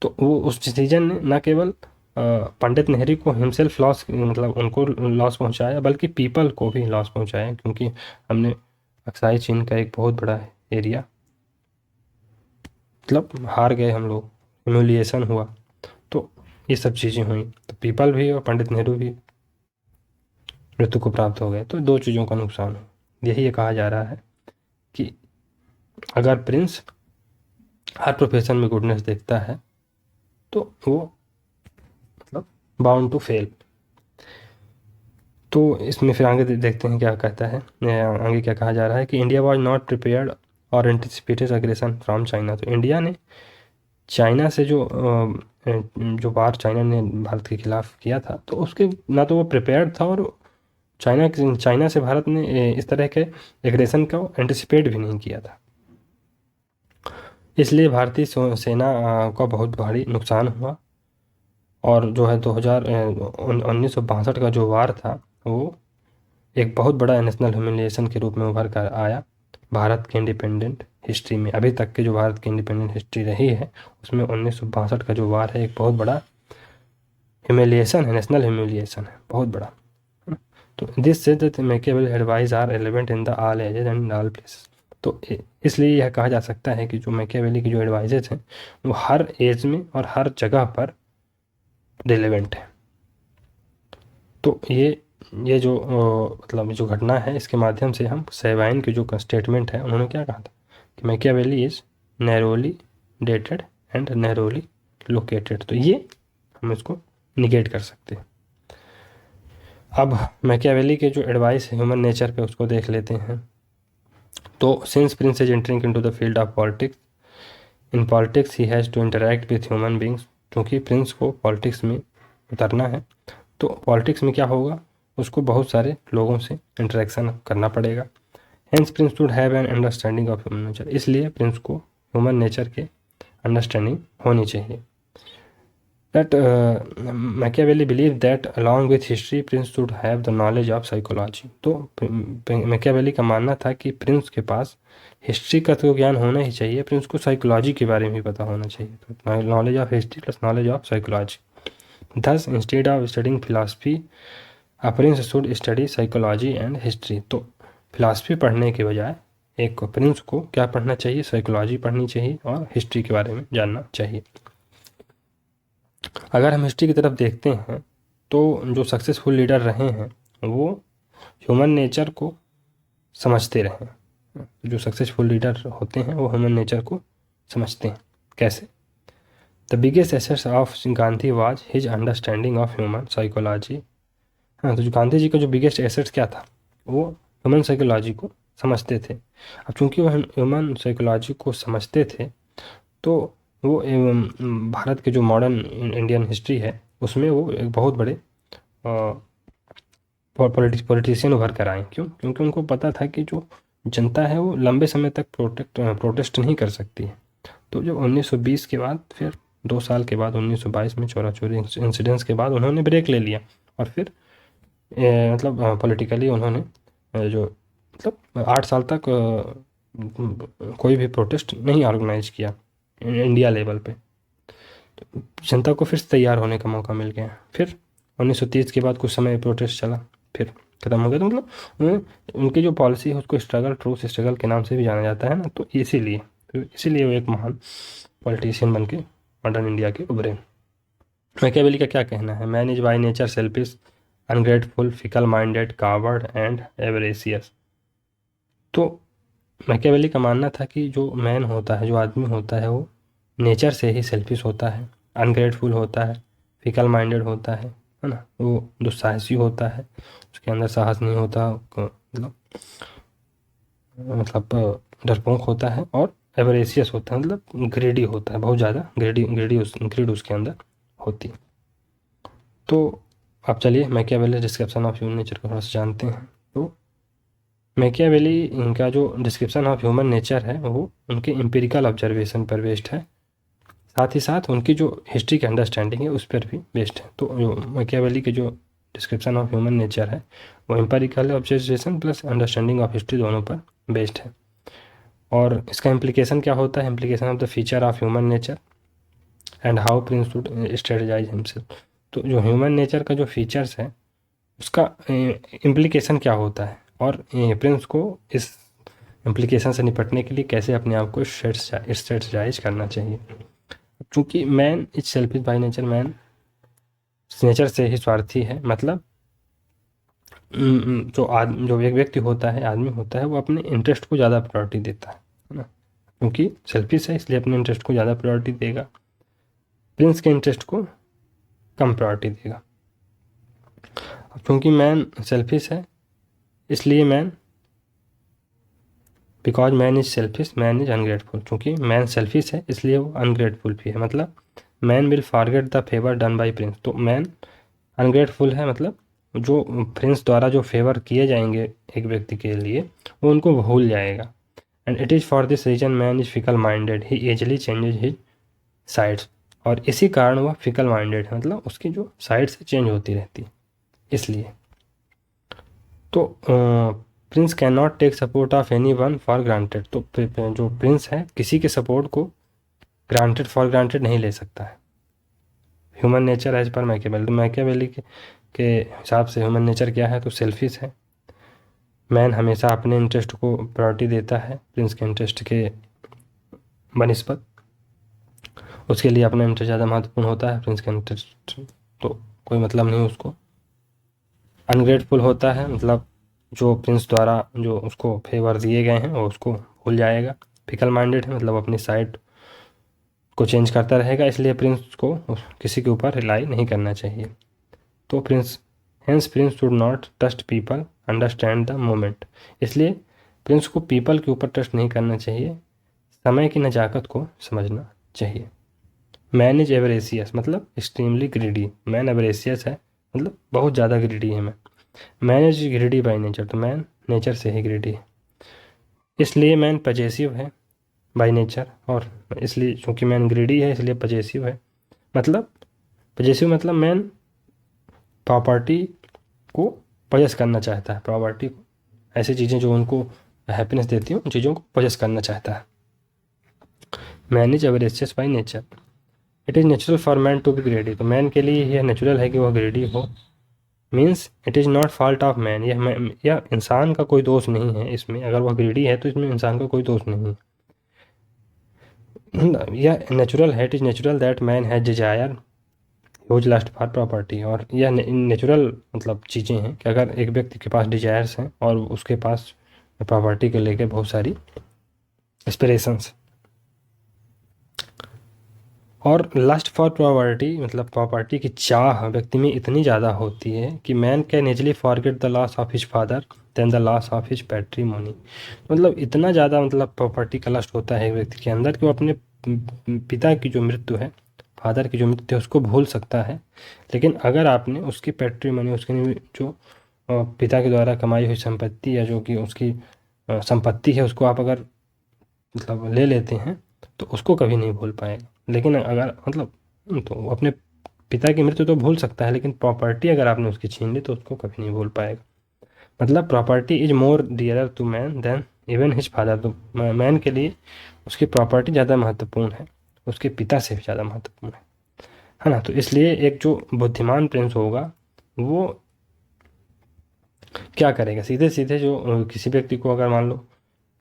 तो वो उस डिसीजन ने न केवल पंडित नेहरू को हिमसेल्फ लॉस, मतलब उनको लॉस पहुंचाया, बल्कि पीपल को भी लॉस पहुंचाया, क्योंकि हमने अक्साई चीन का एक बहुत बड़ा एरिया मतलब हार गए हम लोग, ह्यूमिलिएशन हुआ, तो ये सब चीज़ें हुई, तो पीपल भी और पंडित नेहरू भी मृत्यु को प्राप्त हो गए। तो दो चीज़ों का नुकसान हो। यही ये कहा जा रहा है कि अगर प्रिंस हर प्रोफेशन में गुडनेस देखता है तो वो मतलब बाउंड टू फेल। तो इसमें फिर आगे देखते हैं क्या कहता है, आगे क्या कहा जा रहा है कि इंडिया वॉज नॉट प्रिपेयर्ड और एंटिसिपेटेड अग्रेशन फ्रॉम चाइना। तो इंडिया ने चाइना से जो वार चाइना ने भारत के खिलाफ किया था, तो उसके ना तो वो प्रिपेयर्ड था, और चाइना से भारत ने इस तरह के एग्रेशन को एंटिसिपेट भी नहीं किया था। इसलिए भारतीय सेना का बहुत भारी नुकसान हुआ, और जो है 1962 का जो वार था वो एक बहुत बड़ा नेशनल ह्यूमिलिएशन के रूप में उभर कर आया भारत के इंडिपेंडेंट हिस्ट्री में। अभी तक के जो भारत की इंडिपेंडेंट हिस्ट्री रही है उसमें 1962 का जो वार है एक बहुत बड़ा ह्यूमिलिएशन है, नेशनल ह्यूमिलिएशन है, बहुत बड़ा। तो दिस से that Machiavelli advice are relevant in the all ages and all places. तो इसलिए यह कहा जा सकता है कि जो मैकियावेली की जो एडवाइजेज हैं वो हर एज में और हर जगह पर रिलेवेंट है। तो ये जो मतलब जो घटना है, इसके माध्यम से हम सेवाइन के जो स्टेटमेंट है, उन्होंने क्या कहा था कि Machiavelli is narrowly dated and narrowly located. तो ये हम इसको निगेट कर सकते हैं। अब मैकियावेली के जो एडवाइस है ह्यूमन नेचर पे, उसको देख लेते हैं। तो since prince is entering into the field of politics, in politics he has to interact with human beings. क्योंकि प्रिंस को पॉलिटिक्स में उतरना है, तो पॉलिटिक्स में क्या होगा, उसको बहुत सारे लोगों से इंटरेक्शन करना पड़ेगा। Hence Prince should have an understanding of human nature. इसलिए प्रिंस को ह्यूमन नेचर के अंडरस्टैंडिंग होनी चाहिए। That Machiavelli believed that along with history, Prince should have the knowledge of psychology। तो मैकियावेली का मानना था कि प्रिंस के पास हिस्ट्री का तो ज्ञान होना ही चाहिए, प्रिंस को साइकोलॉजी के बारे में भी पता होना चाहिए। तो knowledge of history plus knowledge of psychology. Thus instead of studying philosophy, a prince should study psychology and history. तो फिलासफी पढ़ने के बजाय एक प्रिंस को क्या पढ़ना चाहिए, साइकोलॉजी पढ़नी चाहिए और हिस्ट्री के बारे में जानना चाहिए। अगर हम हिस्ट्री की तरफ देखते हैं तो जो सक्सेसफुल लीडर रहे हैं वो ह्यूमन नेचर को समझते रहे हैं। जो सक्सेसफुल लीडर होते हैं वो ह्यूमन नेचर को समझते हैं। कैसे? The biggest assets of Gandhi was his understanding of human psychology. हाँ, तो जो गांधी जी का जो बिगेस्ट एसेट्स क्या था, वो ह्यूमन साइकोलॉजी को समझते थे। अब चूंकि वो ह्यूमन साइकोलॉजी को समझते थे, तो वो भारत के जो मॉडर्न इंडियन हिस्ट्री है उसमें वो एक बहुत बड़े पॉलिटिशियन उभर कर आए। क्यों? क्योंकि उनको पता था कि जो जनता है वो लंबे समय तक प्रोटेस्ट नहीं कर सकती है। तो जब 1920 के बाद, फिर 2 साल के बाद 1922 में चौरा चौरी इंसिडेंट्स के बाद उन्होंने ब्रेक ले लिया, और फिर मतलब पॉलिटिकली उन्होंने जो मतलब 8 साल तक कोई भी प्रोटेस्ट नहीं ऑर्गेनाइज किया इंडिया लेवल पे। तो जनता को फिर से तैयार होने का मौका मिल गया। फिर 1930 के बाद कुछ समय प्रोटेस्ट चला, फिर ख़त्म हो गया। तो मतलब उनकी जो पॉलिसी है उसको स्ट्रगल, ट्रूथ स्ट्रगल के नाम से भी जाना जाता है ना। तो इसीलिए वो एक महान पॉलिटिशियन बन के मॉडर्न इंडिया के उभरे। मैकियावेली का क्या कहना है? Man is by nature selfish, ungrateful, fickle minded, coward and avaricious. तो मैकियावेली का मानना था कि जो मैन होता है, जो आदमी होता है, वो नेचर से ही सेल्फिश होता है, अनग्रेटफुल होता है, फिकल माइंडेड होता है ना, वो दुस्साहसी होता है, उसके अंदर साहस नहीं होता, मतलब डरपोक होता है, और एवरेसियस होता है, मतलब ग्रेडी होता है, बहुत ज़्यादा ग्रेड उसके अंदर होती है। तो अब चलिए Machiavelli description of human nature को थोड़ा सा जानते हैं। तो मैकियावेली इनका जो डिस्क्रिप्शन ऑफ ह्यूमन नेचर है वो उनके एम्पिरिकल ऑब्जर्वेशन पर बेस्ड है, साथ ही साथ उनकी जो हिस्ट्री की अंडरस्टैंडिंग है उस पर भी बेस्ड है। तो जो मैकियावेली के जो डिस्क्रिप्शन ऑफ ह्यूमन नेचर है वो empirical observation plus understanding of history दोनों पर बेस्ड है। और इसका इम्प्लीकेशन क्या होता है? Implication of the feature of human nature and how Prince should strategise himself. तो जो ह्यूमन नेचर का जो फीचर्स है उसका इम्प्लीकेशन क्या होता है, और प्रिंस को इस इम्प्लीकेशन से निपटने के लिए कैसे अपने आप को स्ट्रेटजाइज करना चाहिए। क्योंकि man is selfish by nature, man nature से ही स्वार्थी है, मतलब जो एक व्यक्ति होता है, आदमी होता है, वो अपने इंटरेस्ट को ज़्यादा प्रायोरिटी देता है ना, क्योंकि सेल्फिश है इसलिए अपने इंटरेस्ट को ज़्यादा प्रायोरिटी देगा, प्रिंस के इंटरेस्ट को कम प्रायोरिटी देगा। अब क्योंकि मैन सेल्फिश है इसलिए because man is selfish man is ungrateful. क्योंकि मैन सेल्फिश है इसलिए वो अनग्रेटफुल भी है, मतलब man will forget the favour done by Prince. तो मैन अनग्रेटफुल है, मतलब जो प्रिंस द्वारा जो फेवर किए जाएंगे एक व्यक्ति के लिए वो उनको भूल जाएगा। And it is for this reason man is fickle minded, he easily changes his sides. और इसी कारण वह फिकल माइंडेड है, मतलब उसकी जो साइड्स चेंज होती रहती है इसलिए। तो prince can not take support of any one for granted. तो जो प्रिंस है किसी के सपोर्ट को फॉर ग्रांटेड नहीं ले सकता है। ह्यूमन नेचर एज पर मैकियावेली, तो मैकियावेली के हिसाब से ह्यूमन नेचर क्या है? तो सेल्फिश है, मैन हमेशा अपने इंटरेस्ट को प्रायोरिटी देता है प्रिंस के इंटरेस्ट के बनिस्बत, उसके लिए अपना इंटरेस्ट ज़्यादा महत्वपूर्ण होता है, प्रिंस का इंटरेस्ट तो कोई मतलब नहीं उसको। अनग्रेटफुल होता है, मतलब जो प्रिंस द्वारा जो उसको फेवर दिए गए हैं वो उसको भूल जाएगा। फिकल माइंडेड है, मतलब अपनी साइड को चेंज करता रहेगा, इसलिए प्रिंस को किसी के ऊपर रिलाई नहीं करना चाहिए। तो Prince should not trust people, understand the moment. इसलिए प्रिंस को पीपल के ऊपर ट्रस्ट नहीं करना चाहिए, समय की नज़ाकत को समझना चाहिए। मैन इज एवरेसियस, मतलब एक्सट्रीमली ग्रीडी। मैन एवरेसियस है, मतलब बहुत ज़्यादा ग्रीडी है man is greedy by nature. तो मैन नेचर से ही ग्रीडी है, इसलिए मैन पजेसिव है बाई नेचर। और इसलिए चूँकि मैन ग्रीडी है इसलिए पजेसिव है, मतलब मैन प्रॉपर्टी को पजेस करना चाहता है, प्रॉपर्टी को, ऐसी चीज़ें जो उनको हैप्पीनेस देती हैं उन चीज़ों को पजेस करना चाहता है। Man is avaricious by nature, it is natural for man to be greedy. तो मैन के लिए यह नेचुरल है कि वह ग्रेडी हो। Means it is not fault of man, यह इंसान का कोई दोष नहीं है इसमें। अगर वह ग्रेडी है तो इसमें इंसान का कोई दोष नहीं है। यह नेचुरल है, it is natural that man has desire huge lust for property. और यह नेचुरल मतलब चीज़ें हैं कि अगर एक व्यक्ति के पास डिजायर्स हैं और उसके पास प्रॉपर्टी को लेकर बहुत सारी एस्पिरेशंस, और लस्ट फॉर प्रॉपर्टी मतलब प्रॉपर्टी की चाह व्यक्ति में इतनी ज़्यादा होती है कि man can easily forget the loss of his father than the loss of his patrimony. मतलब इतना ज़्यादा मतलब प्रॉपर्टी का लस्ट होता है एक व्यक्ति के अंदर कि वो अपने पिता की जो मृत्यु है, फादर की जो मृत्यु है, उसको भूल सकता है। लेकिन अगर आपने उसकी पैट्रीमोनी, उसके जो पिता के द्वारा कमाई हुई संपत्ति या जो कि उसकी संपत्ति है उसको आप अगर मतलब ले लेते हैं तो उसको कभी नहीं भूल पाएगा। लेकिन अगर मतलब तो अपने पिता की मृत्यु तो भूल सकता है, लेकिन प्रॉपर्टी अगर आपने उसकी छीन ली तो उसको कभी नहीं भूल पाएगा। मतलब property is more dearer to man than even his father. तो मैन के लिए उसकी प्रॉपर्टी ज़्यादा महत्वपूर्ण है, उसके पिता से भी ज़्यादा महत्वपूर्ण है ना। तो इसलिए एक जो बुद्धिमान प्रिंस होगा वो क्या करेगा, सीधे सीधे जो किसी व्यक्ति को अगर मान लो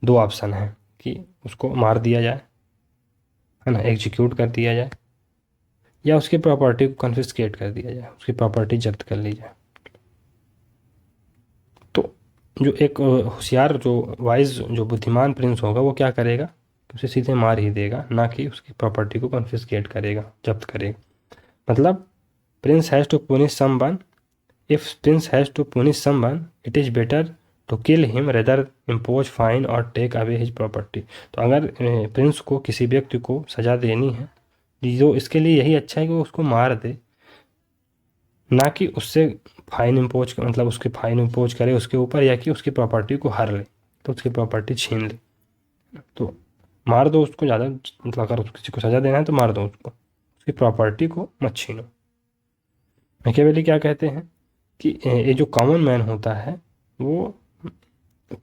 दो ऑप्शन है कि उसको मार दिया जाए, है ना, एग्जीक्यूट कर दिया जाए, या उसकी प्रॉपर्टी को कन्फिस्केट कर दिया जाए, उसकी प्रॉपर्टी जब्त कर ली जाए। जो एक होशियार, जो वाइज, जो बुद्धिमान प्रिंस होगा वो क्या करेगा कि उसे सीधे मार ही देगा, ना कि उसकी प्रॉपर्टी को कॉन्फिस्केट करेगा, जब्त करेगा। मतलब prince has to punish someone, if prince has to punish someone it is better to kill him rather impose fine और टेक अवे हिज प्रॉपर्टी। तो अगर प्रिंस को किसी व्यक्ति को सज़ा देनी है, जो इसके लिए यही अच्छा है कि वो उसको मार दे, ना कि उससे फाइन इम्पोज, मतलब उसके फाइन इम्पोज करे उसके ऊपर, या कि उसकी प्रॉपर्टी को हर ले, तो उसकी प्रॉपर्टी छीन ले। तो मार दो उसको ज़्यादा, मतलब अगर किसी को सज़ा देना है तो मार दो उसको, उसकी प्रॉपर्टी को मत छीनो। मैकियावेली क्या कहते हैं कि ये जो कॉमन मैन होता है वो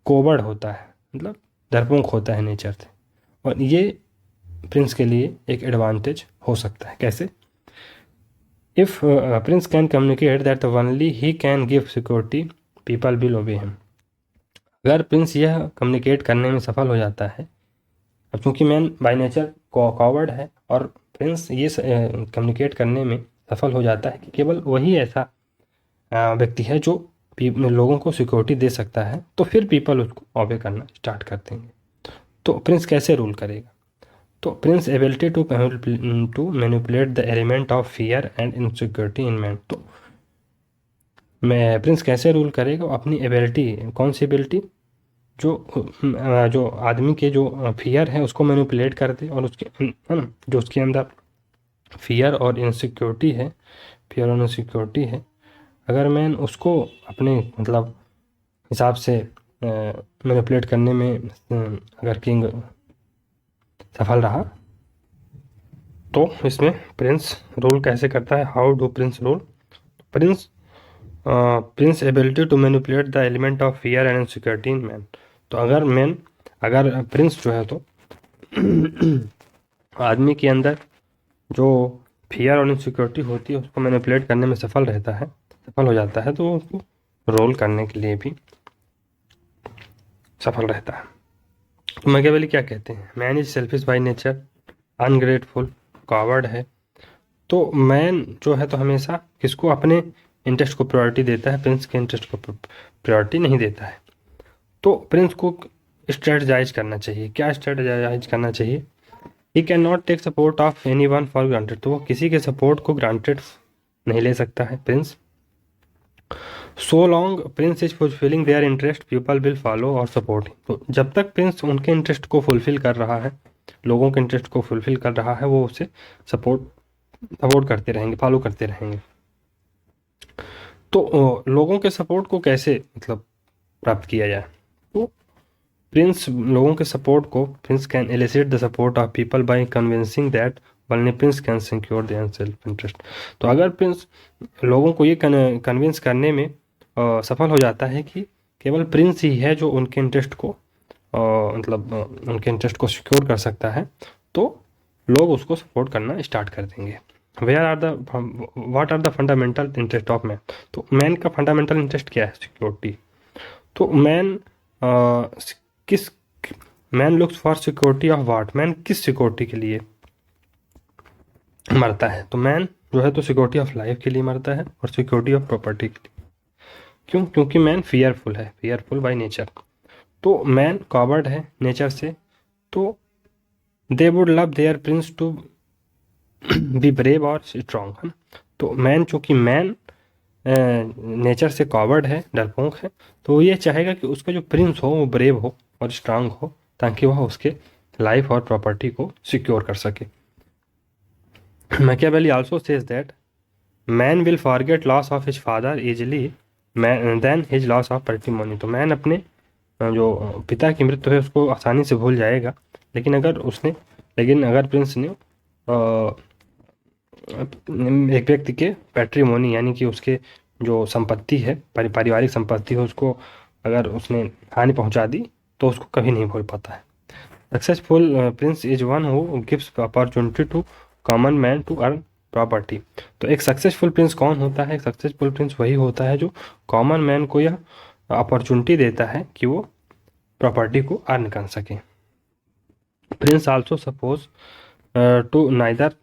कोवर्ड होता है, मतलब डरपोक होता है नेचर से, और ये प्रिंस के लिए एक एडवांटेज हो सकता है। कैसे? If prince can communicate that only he can give security people will obey him. अगर प्रिंस यह कम्युनिकेट करने में सफल हो जाता है, अब चूंकि मैन बाय नेचर कॉवर्ड है और प्रिंस ये कम्युनिकेट करने में सफल हो जाता है कि केवल वही ऐसा व्यक्ति है जो लोगों को सिक्योरिटी दे सकता है, तो फिर पीपल उसको ऑबे करना स्टार्ट कर देंगे। तो प्रिंस कैसे रूल करेगा? तो prince ability to manipulate the element of fear and insecurity in man. तो मैं प्रिंस कैसे रूल करेगा? अपनी एबिलिटी, कौन सी एबिलिटी? जो आदमी के जो फियर है उसको मैनिपुलेट कर दे, और उसके, है ना, जो उसके अंदर फियर और इनसिक्योरिटी है, फियर और इनसिक्योरिटी है, अगर मैं उसको अपने मतलब हिसाब से मैनिपुलेट करने में अगर किंग सफल रहा, तो इसमें प्रिंस रूल कैसे करता है? How do prince rule? Prince ability to manipulate the element of fear and insecurity in man. तो अगर प्रिंस जो है तो आदमी के अंदर जो फियर और इनसिक्योरिटी होती है उसको मैनिपुलेट करने में सफल हो जाता है, तो उसको रोल करने के लिए भी सफल रहता है। तो मैकियावेली क्या कहते हैं? Man is selfish by nature, ungrateful, coward है। तो मैन जो है तो हमेशा किसको अपने इंटरेस्ट को प्रायोरिटी देता है, प्रिंस के इंटरेस्ट को प्रायोरिटी नहीं देता है। तो प्रिंस को स्ट्रेटजाइज करना चाहिए। क्या स्ट्रेटजाइज करना चाहिए? He can not take support of any one for granted. तो वो किसी के सपोर्ट को ग्रांटेड नहीं ले सकता है Prince. So long Prince is fulfilling their interest people will follow और सपोर्ट। तो जब तक प्रिंस उनके इंटरेस्ट को फुलफिल कर रहा है, लोगों के इंटरेस्ट को फुलफिल कर रहा है, वो उसे सपोर्ट करते रहेंगे, फॉलो करते रहेंगे। तो लोगों के सपोर्ट को कैसे मतलब प्राप्त किया जाए? तो प्रिंस लोगों के सपोर्ट को, prince can elicit the support of people by convincing that only prince can secure their self interest. तो अगर प्रिंस लोगों को ये कन्विंस करने में सफल हो जाता है कि केवल प्रिंस ही है जो उनके इंटरेस्ट को उनके इंटरेस्ट को सिक्योर कर सकता है, तो लोग उसको सपोर्ट करना स्टार्ट कर देंगे। What are the fundamental interest of man? तो मैन का फंडामेंटल इंटरेस्ट क्या है? सिक्योरिटी। तो man looks for security of what? Man किस सिक्योरिटी के लिए मरता है? तो मैन जो है तो सिक्योरिटी ऑफ लाइफ के लिए मरता है और सिक्योरिटी ऑफ प्रॉपर्टी के लिए। क्यों? क्योंकि मैन फियरफुल है, फियरफुल बाय नेचर। तो मैन कॉवर्ड है नेचर से, तो they would love their prince to be brave और स्ट्रॉन्ग, है ना। तो मैन, चूँकि मैन नेचर से कॉवर्ड है, डरपोक है, तो वो ये चाहेगा कि उसका जो प्रिंस हो वो ब्रेव हो और स्ट्रांग हो, ताकि वह उसके लाइफ और प्रॉपर्टी को सिक्योर कर सके। Machiavelli also says that man will forget loss of his father easily than his loss of patrimony. तो मैन अपने जो पिता की मृत्यु है उसको आसानी से भूल जाएगा, लेकिन अगर प्रिंस ने एक व्यक्ति के पैट्रिमोनी, यानी कि उसके जो संपत्ति है, पारिवारिक संपत्ति है, उसको अगर उसने हानि पहुंचा दी तो उसको कभी नहीं भूल पाता है। Successful prince is one who gives opportunity to common man to earn property. तो एक सक्सेसफुल प्रिंस कौन होता है? सक्सेसफुल प्रिंस वही होता है जो कॉमन मैन को यह अपॉर्चुनिटी देता है कि वो प्रॉपर्टी को अर्न कर सके। Prince also suppose to neither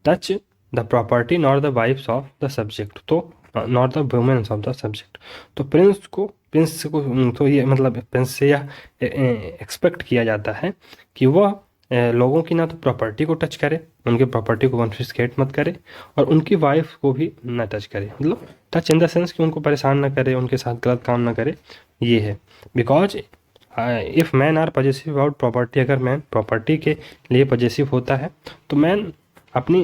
touch the property nor the wifes of the subject, तो nor the womens of the subject. तो प्रिंस को प्रिंस को तो ये मतलब प्रिंस से यह एक्सपेक्ट किया जाता है कि वह लोगों की ना तो प्रॉपर्टी को टच करे, उनके प्रॉपर्टी को कॉन्फिस्केट मत करे, और उनकी वाइफ को भी ना टच करे, मतलब टच इन द सेंस कि उनको परेशान ना करे, उनके साथ गलत काम ना करे, ये है। Because if man are possessive about property, अगर मैन प्रॉपर्टी के लिए पजेसिव होता है तो मैन अपनी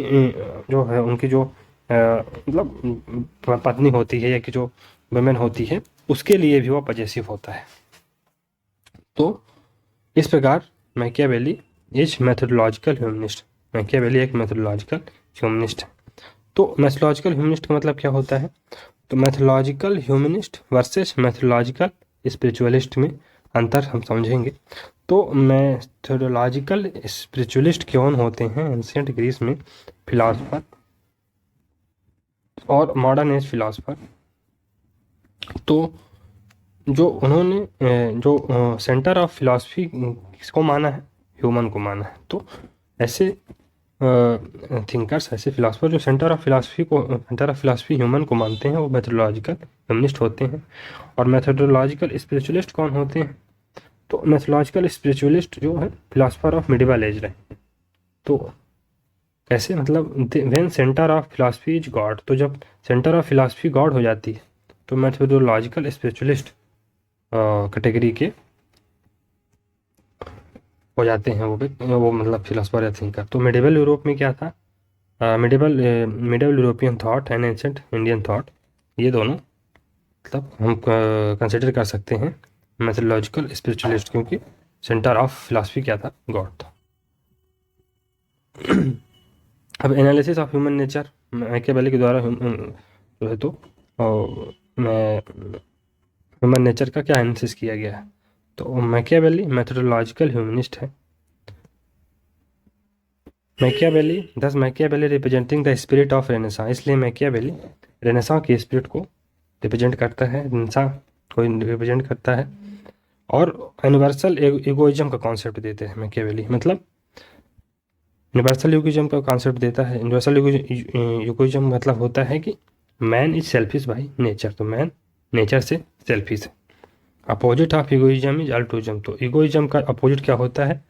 जो है उनकी जो मतलब पत्नी होती है या कि जो वुमेन होती है उसके लिए भी वह पजेसिव होता है। तो इस प्रकार Machiavelli is methodological humanist, Machiavelli एक मैथोडोलॉजिकल ह्यूमनिस्ट है। तो मैथोडोलॉजिकल ह्यूमनिस्ट का मतलब क्या होता है? तो mythological humanist versus mythological spiritualist में अंतर हम समझेंगे। तो मैथोलॉजिकल स्पिरिचुअलिस्ट कौन होते हैं? एंशिएंट ग्रीस में फिलासफर और मॉडर्न एज फिलासफर, तो जो उन्होंने जो सेंटर ऑफ फिलॉसफी किसको माना है? ह्यूमन को माना है। तो ऐसे थिंकर्स, ऐसे फिलासफर जो सेंटर ऑफ फिलासफी ह्यूमन को मानते हैं वो मैथोडोलॉजिकल ह्यूमनिस्ट होते हैं। और मैथोडोलॉजिकल स्पिरिचुअलिस्ट कौन होते हैं? तो मैथोलॉजिकल स्पिरिचुअलिस्ट जो है फिलासफर ऑफ मिडिवल एज रहे। तो कैसे? मतलब when centre of philosophy is God, तो जब सेंटर ऑफ फिलासफी गॉड हो जाती है तो मैथोडोलॉजिकल स्पिरिचुअलिस्ट कैटेगरी के हो जाते हैं वो मतलब फिलासफर या थिंकर। तो मिडिवल यूरोप में क्या था? Medieval European thought and ancient Indian thought, ये दोनों मतलब हम कंसिडर कर सकते हैं मैथोलॉजिकल स्पिरिचुअलिस्ट, क्योंकि सेंटर ऑफ फिलासफी क्या था? गॉड था। अब analysis of human nature Machiavelli के द्वारा जो है तो ह्यूमन नेचर का क्या एनालिसिस किया गया है? तो मैकियावेली मैथोडोलॉजिकल ह्यूमनिस्ट है। Machiavelli representing the spirit of renaissance, इसलिए मैकियावेली रेनेसां के स्पिरिट को रिप्रेजेंट करता है, रेनेसां को रिप्रेजेंट करता है। और यूनिवर्सल इगोइज्म का कॉन्सेप्ट देते हैं मैकियावेली, मतलब यूनिवर्सल इगोइज्म का कॉन्सेप्ट देता है। यूनिवर्सल इगोइज्म मतलब होता है कि man is selfish by nature, तो मैन नेचर से सेल्फिश है। अपोजिट ऑफ इगोइज्म इज अल्टरूइज्म, तो इगोइज्म का अपोजिट क्या होता है?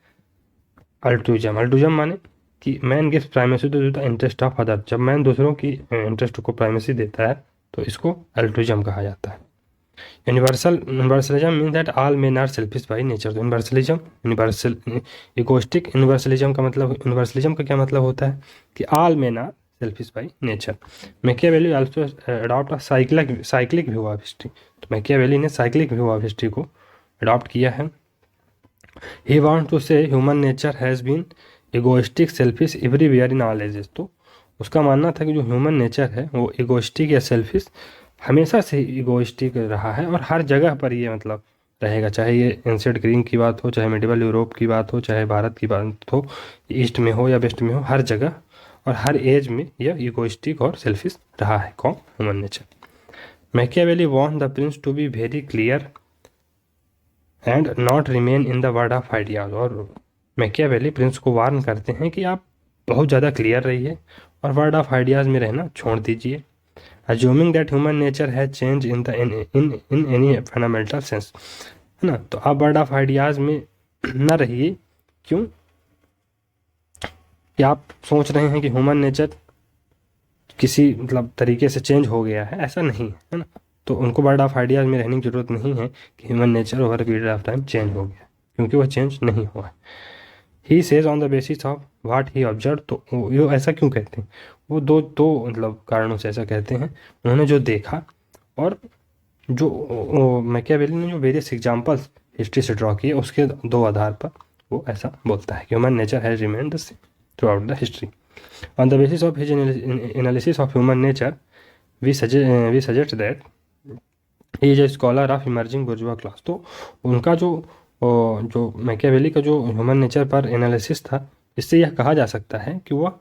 अल्टरूइज्म। अल्टरूइज्म माने कि man gives primacy to the interest of other, जब मैन दूसरों की इंटरेस्ट को प्राइमेसी देता है तो इसको अल्टरूइज्म कहा जाता है। Universalism mean that all men are selfish by nature, तो यूनिवर्सल इगोइस्टिक यूनिवर्सलिज्म का मतलब, यूनिवर्सलिज्म का क्या मतलब होता है? कि all men are selfish by nature. Machiavelli also adopt a cyclic view of history, तो मैकियावेली ने साइक्लिक व्यू ऑफ हिस्ट्री को अडॉप्ट किया है। He want to say human nature has been egoistic selfish everywhere in all ages, तो उसका मानना था कि जो ह्यूमन नेचर है वो इगोइस्टिक या सेल्फिश हमेशा से इगोइस्टिक रहा है और हर जगह पर ये मतलब रहेगा, चाहे ये एंशिएंट ग्रीक की बात हो, चाहे मिडिवल यूरोप की बात हो, चाहे भारत की बात हो, ईस्ट में हो या वेस्ट में हो, हर जगह और हर एज में यह इगोइस्टिक और सेल्फिश रहा है। कौन? Human nature. Machiavelli want the prince to be very clear and not remain in the world of ideas, और मैकियावेली प्रिंस को वार्न करते हैं कि आप बहुत ज़्यादा क्लियर रहिए और वर्ल्ड ऑफ आइडियाज़ में रहना छोड़ दीजिए। Assuming that human nature has change in any fundamental sense, है ना? तो आप वर्ल्ड ऑफ आइडियाज़ में ना रहिए। क्यों? कि आप सोच रहे हैं कि ह्यूमन नेचर किसी मतलब तरीके से चेंज हो गया है, ऐसा नहीं है ना? तो उनको वर्ल्ड ऑफ आइडियाज़ में रहने की ज़रूरत नहीं है कि human nature over a period of time change हो गया, क्योंकि वह चेंज नहीं हुआ है। He says on the basis of what he observe, तो वो ऐसा क्यों कहते हैं? वो दो मतलब कारणों से ऐसा कहते हैं। उन्होंने जो देखा और जो मैकियावेली ने जो वेरियस एग्जाम्पल्स हिस्ट्री से ड्रॉ किए उसके दो आधार पर वो ऐसा बोलता है कि human nature has remained the same throughout the history. On the basis of his analysis of human nature we suggest that he is a scholar of emerging bourgeois class, तो उनका जो मैकियावेली का जो ह्यूमन नेचर पर एनालिसिस था, इससे यह कहा जा सकता है कि वह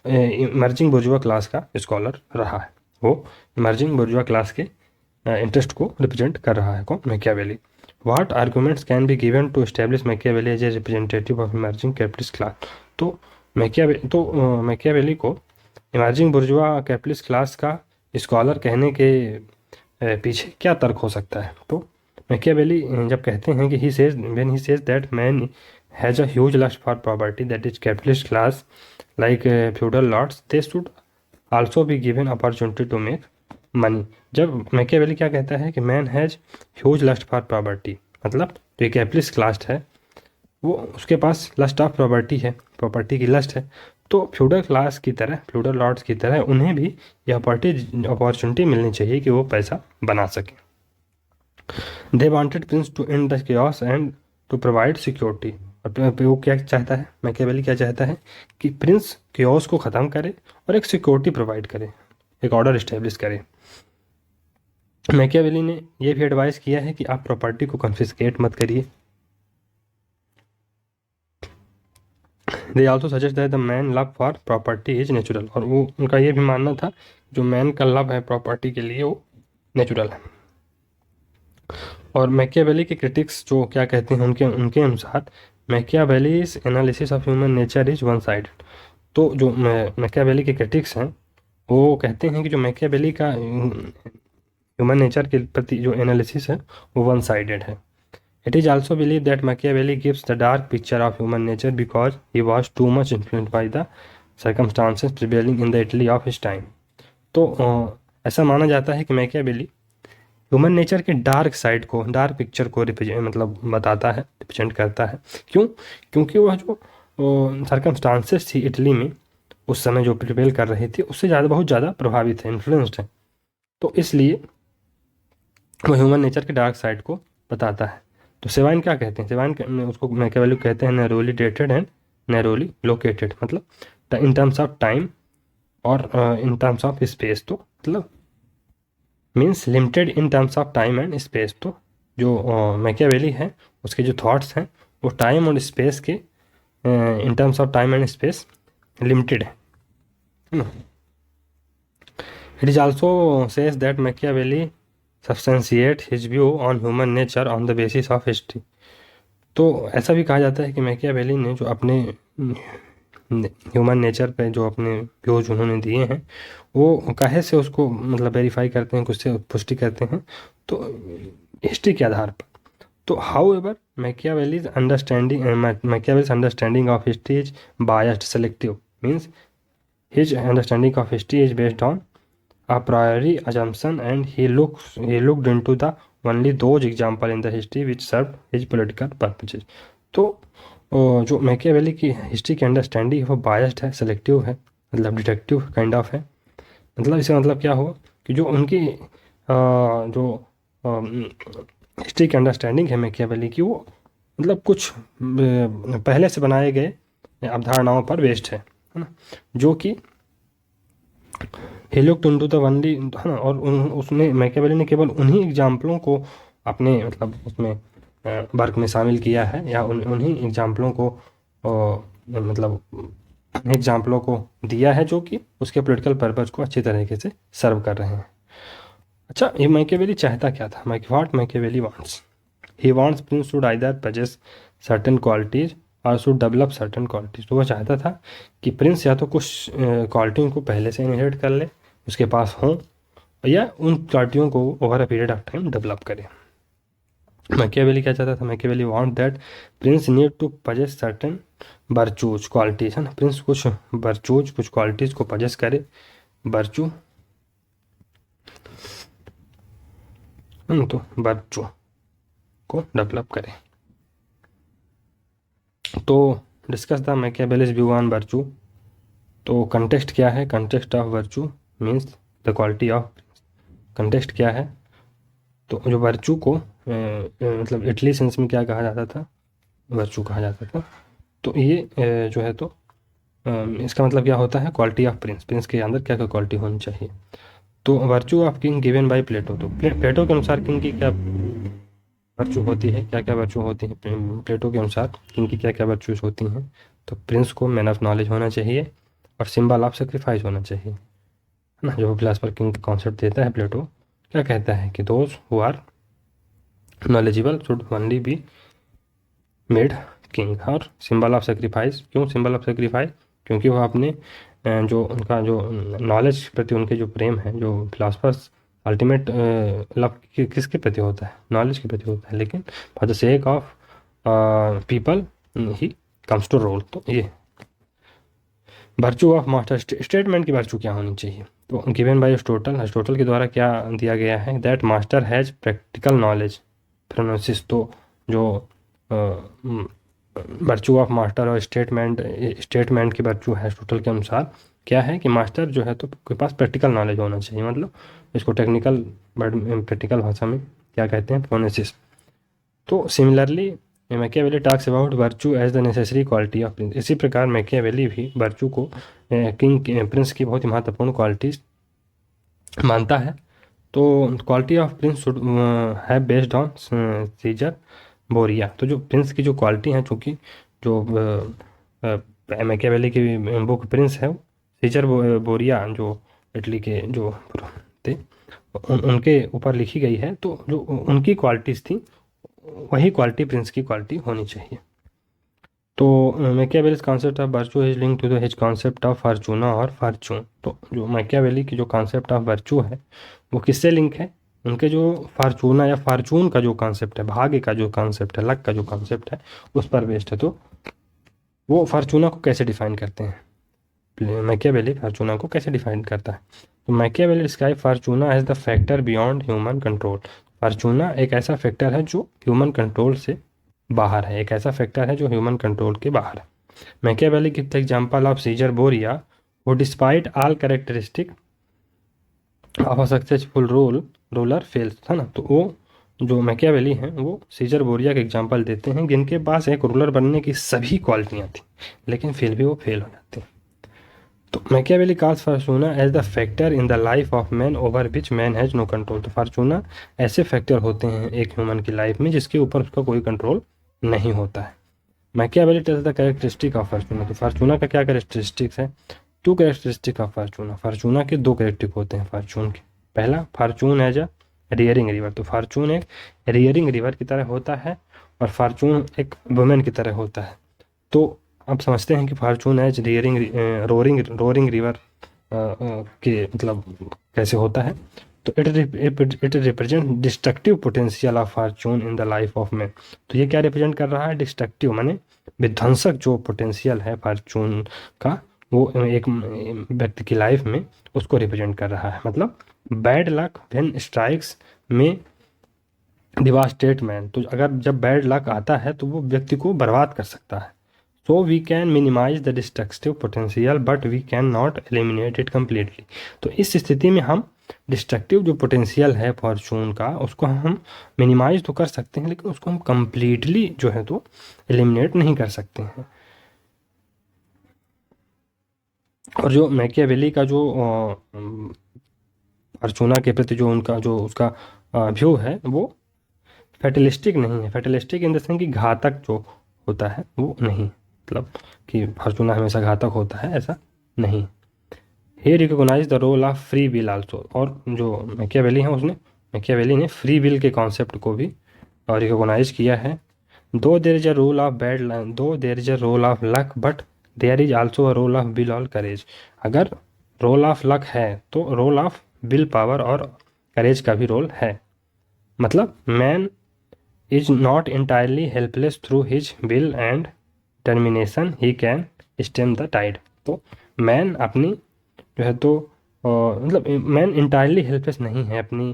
इमर्जिंग बुर्जुआ क्लास का स्कॉलर रहा है। वो इमर्जिंग बुर्जुआ क्लास के इंटरेस्ट को रिप्रेजेंट कर रहा है। कौन? Machiavelli. What arguments can be given to establish Machiavelli as a representative of emerging capitalist class, तो मैकियावेली को इमर्जिंग बुर्जुआ कैपिटलिस्ट क्लास का स्कॉलर कहने के पीछे क्या तर्क हो सकता है? तो मैकियावेली जब कहते हैं कि he says when he says that man has a huge lust for property that is capitalist class like feudal lords they should also be given opportunity to make money. जब मैकियावेली क्या कहता है कि man has huge lust for property, मतलब जो एक कैपिटलिस्ट क्लास है वो उसके पास लस्ट ऑफ प्रॉपर्टी है, प्रॉपर्टी की लस्ट है, तो फ्यूडल क्लास की तरह, फ्यूडल लॉर्ड्स की तरह उन्हें भी यह अपॉर्चुनिटी मिलनी चाहिए कि वो पैसा बना सकें। They wanted prince to end the chaos and to provide security. और वो क्या चाहता है, मैकियावेली क्या चाहता है कि प्रिंस chaos को ख़त्म करे और एक सिक्योरिटी प्रोवाइड करे, एक ऑर्डर इस्टेब्लिश करे। मैकियावेली ने यह भी एडवाइस किया है कि आप प्रॉपर्टी को कन्फिस्केट मत करिए। They also suggest that the man love for property is natural, और वो उनका ये भी मानना था जो मैन का लव है प्रॉपर्टी के लिए वो नेचुरल है। और मैकियावेली के क्रिटिक्स जो क्या कहते हैं, उनके उनके अनुसार Machiavelli's analysis of human nature is one sided. तो जो मैकियावेली के क्रिटिक्स हैं वो कहते हैं कि जो मैकियावेली का ह्यूमन नेचर के प्रति जो एनालिसिस है वो वन साइडेड है। It is also believe that Machiavelli gives the dark picture of human nature because he was too much influenced by the circumstances prevailing in the Italy of his time. तो ऐसा माना जाता है कि मैकियावेली ह्यूमन नेचर के डार्क साइड को, डार्क पिक्चर को मतलब बताता है, रिप्रेजेंट करता है। क्यों? क्योंकि वह जो सर्कमस्टांसेस थी इटली में उस समय जो प्रिवेल कर रही थी उससे बहुत ज़्यादा प्रभावित है, इन्फ्लुएंस्ड है, तो इसलिए वो ह्यूमन नेचर के डार्क साइड को बताता है। तो सेवाइन क्या कहते हैं, सेवाइन उसको मैकियावेली कहते हैं narrowly dated and narrowly located, मतलब इन टर्म्स ऑफ टाइम और इन टर्म्स ऑफ स्पेस। तो मतलब means limited in terms of time and space. तो जो मैकियावेली है उसके जो थॉट्स हैं वो टाइम और स्पेस के in terms of time and space limited है ना। It is also says that Machiavelli substantiate his view on human nature on the basis of history. तो ऐसा भी कहा जाता है कि मैकियावेली ने जो अपने ह्यूमन नेचर पे जो अपने व्यूज उन्होंने दिए हैं वो काहे से उसको मतलब वेरीफाई करते हैं, कुछ से पुष्टि करते हैं, तो हिस्ट्री के आधार पर। तो however Machiavelli's understanding of history is biased selective, means his understanding of history is based on a priori assumption and he looked into the only those example in the history which served his political purposes। तो जो मैकियावेली की हिस्ट्री की अंडरस्टैंडिंग है वो बायस्ड है, सेलेक्टिव है, मतलब डिटेक्टिव काइंड ऑफ है। मतलब इसका मतलब क्या हुआ कि जो उनकी जो हिस्ट्री की अंडरस्टैंडिंग है मैकियावेली की वो मतलब कुछ पहले से बनाए गए अवधारणाओं पर बेस्ड है ना, जो कि he looked into the only, है ना, और उसने मैकियावेली ने केवल उन्हीं एग्जाम्पलों को अपने मतलब उसमें वर्क में शामिल किया है, या उन्हीं एग्जाम्पलों को मतलब एग्जाम्पलों को दिया है जो कि उसके पॉलिटिकल पर्पज़ को अच्छी तरीके से सर्व कर रहे हैं। अच्छा, ये मैकियावेली चाहता क्या था? What Machiavelli wants, he wants Prince should either possess certain qualities और शुड डेवलप सर्टेन क्वालिटीज़। तो वह चाहता था कि प्रिंस या तो कुछ क्वालिटियों को पहले से इनहेरिट कर ले, उसके पास हों, या उन क्वालिटियों को over a period of time develop करे। मैकियावेली क्या चाहता था? Machiavelli want that prince need to possess certain virtues qualities, है ना, प्रिंस कुछ वर्चूज, कुछ क्वालिटीज़ को पजेस करे, वर्चू, तो वर्चू को डेवलप करे। तो discuss the Machiavelli's view on virtue. तो कंटेक्स्ट क्या है? Context of virtue means the quality of, context क्या है? तो जो वर्चू को मतलब इटली सेंस में क्या कहा जाता था? वर्चू कहा जाता था। तो ये जो है तो इसका मतलब क्या होता है? क्वालिटी ऑफ प्रिंस, प्रिंस के अंदर क्या क्या क्वालिटी होनी चाहिए। तो virtue of king given by Plato. तो प्लेटो के अनुसार किंग की क्या वर्चू होती है, क्या क्या वर्चू होती है प्लेटो के अनुसार किंग की क्या क्या वर्चूज होती हैं? तो प्रिंस को मैन ऑफ नॉलेज होना चाहिए और सिंबल ऑफ सेक्रीफाइस होना चाहिए, है ना। जो फिलासफर किंग का कॉन्सेप्ट देता है प्लेटो, क्या कहता है कि those who are knowledgeable should only be made king. और सिंबल ऑफ सेक्रीफाइस, क्यों सिंबल ऑफ सेक्रीफाइस? क्योंकि वह अपने जो उनका जो नॉलेज प्रति उनके जो प्रेम है, जो फिलासफर्स अल्टीमेट लव किसके प्रति होता है, नॉलेज के प्रति होता है, लेकिन for the sake of people he comes to role. तो ये वर्चू ऑफ मास्टर स्टेटमेंट की वर्चू क्या होनी चाहिए, तो गिवन बाय एरिस्टोटल के द्वारा क्या दिया गया है, that master has practical knowledge phronesis. तो जो वर्चू ऑफ मास्टर और स्टेटमेंट की वर्चू है एरिस्टोटल के अनुसार क्या है कि मास्टर जो है तो के पास प्रैक्टिकल नॉलेज होना चाहिए, मतलब इसको टेक्निकल प्रैक्टिकल भाषा में क्या कहते हैं, प्रोनोसिस। तो similarly Machiavelli talks about virtue as the necessary quality of prince. इसी प्रकार मैकियावेली भी वर्चू को किंग प्रिंस की बहुत ही महत्वपूर्ण क्वालिटीज मानता है। तो क्वालिटी ऑफ प्रिंस शुड है बेस्ड ऑन सीजर बोरिया। तो जो प्रिंस की जो क्वालिटी है, चूँकि जो मैकियावेली की बुक प्रिंस है सीजर बोरिया जो इटली के जो थे उनके ऊपर लिखी गई है, तो जो उनकी क्वालिटीज़ थी वही क्वालिटी प्रिंस की क्वालिटी होनी चाहिए। तो Machiavelli's concept of virtue is link to the his concept of fortuna और फॉर्चून। तो जो मैकियावेली की जो कॉन्सेप्ट ऑफ वर्चू है वो किससे लिंक है, उनके जो फॉर्चूना या फॉर्चून का जो कॉन्सेप्ट है, भाग्य का जो कॉन्सेप्ट है, लक का जो कॉन्सेप्ट है, उस पर बेस्ड है। तो वो फॉर्चूना को कैसे डिफाइन करते हैं, मैकियावेली फॉर्चूना को कैसे डिफाइन करता है, तो Machiavelli describe fortuna as the factor beyond human control. Fortuna एक ऐसा फैक्टर है जो ह्यूमन कंट्रोल से बाहर है, एक ऐसा फैक्टर है जो ह्यूमन कंट्रोल के बाहर है। Machiavelli gives the example of Caesar Borgia वो despite all characteristic of a successful ruler fails था ना। तो वो जो मैकियावेली हैं वो सीजर बोरिया के एग्जांपल देते हैं जिनके पास एक रूलर बनने की सभी क्वालिटियाँ थी, लेकिन फिर भी वो फेल हो जाते हैं। तो Machiavelli calls fortuna as the factor in the life of man over which man has no control. तो फॉर्चूना ऐसे फैक्टर होते हैं एक ह्यूमन की लाइफ में जिसके ऊपर उसका कोई कंट्रोल नहीं होता है। Machiavelli tells the characteristic of fortuna. तो फॉर्चूना का क्या कैरेक्टरिस्टिक्स है, two characteristic of fortuna. Fortuna के दो कैरेक्टरिस्टिक होते हैं फॉर्चून के। पहला, fortune as a rearing river. तो फॉर्चून एक रियरिंग रिवर की तरह होता है और फॉर्चून एक वुमेन की तरह होता है। तो अब समझते हैं कि fortune as rearing roaring river के मतलब कैसे होता है। तो it represent destructive potential of fortune in the life of man. तो ये क्या रिप्रेजेंट कर रहा है, डिस्ट्रक्टिव माने विध्वंसक जो पोटेंशियल है फॉर्चून का, वो एक व्यक्ति की लाइफ में उसको रिप्रेजेंट कर रहा है। मतलब बैड लक व्हेन स्ट्राइक्स में डिवास्टेट मैन। तो अगर जब बैड लक आता है तो वो व्यक्ति को बर्बाद कर सकता है। So we can minimize the destructive potential but we can not eliminate it completely. तो इस स्थिति में हम डिस्ट्रक्टिव जो पोटेंशियल है फॉर्चून का उसको हम मिनिमाइज तो कर सकते हैं, लेकिन उसको हम कम्प्लीटली जो है तो एलिमिनेट नहीं कर सकते हैं। और जो मैकियावेली का जो फॉर्चूना के प्रति जो उनका जो उसका व्यू है वो फैटलिस्टिक नहीं है। फैटलिस्टिक इन द सेंस कि घातक जो होता है वो नहीं, मतलब कि फॉर्चूना हमेशा घातक होता है ऐसा नहीं। He recognize the role of free will also. और जो मैकियावेली है उसने मैकियावेली ने फ्री विल के कॉन्सेप्ट को भी रिकोगनाइज किया है। Though there is a role of though there is a role of luck but there is also a role of will और करेज। अगर रोल ऑफ लक है तो रोल ऑफ विल पावर और करेज का भी रोल है। मतलब man is not entirely helpless through his will and termination he can stem the tide. तो मैन अपनी जो है तो मतलब मैन इंटायरली हेल्पलेस नहीं है अपनी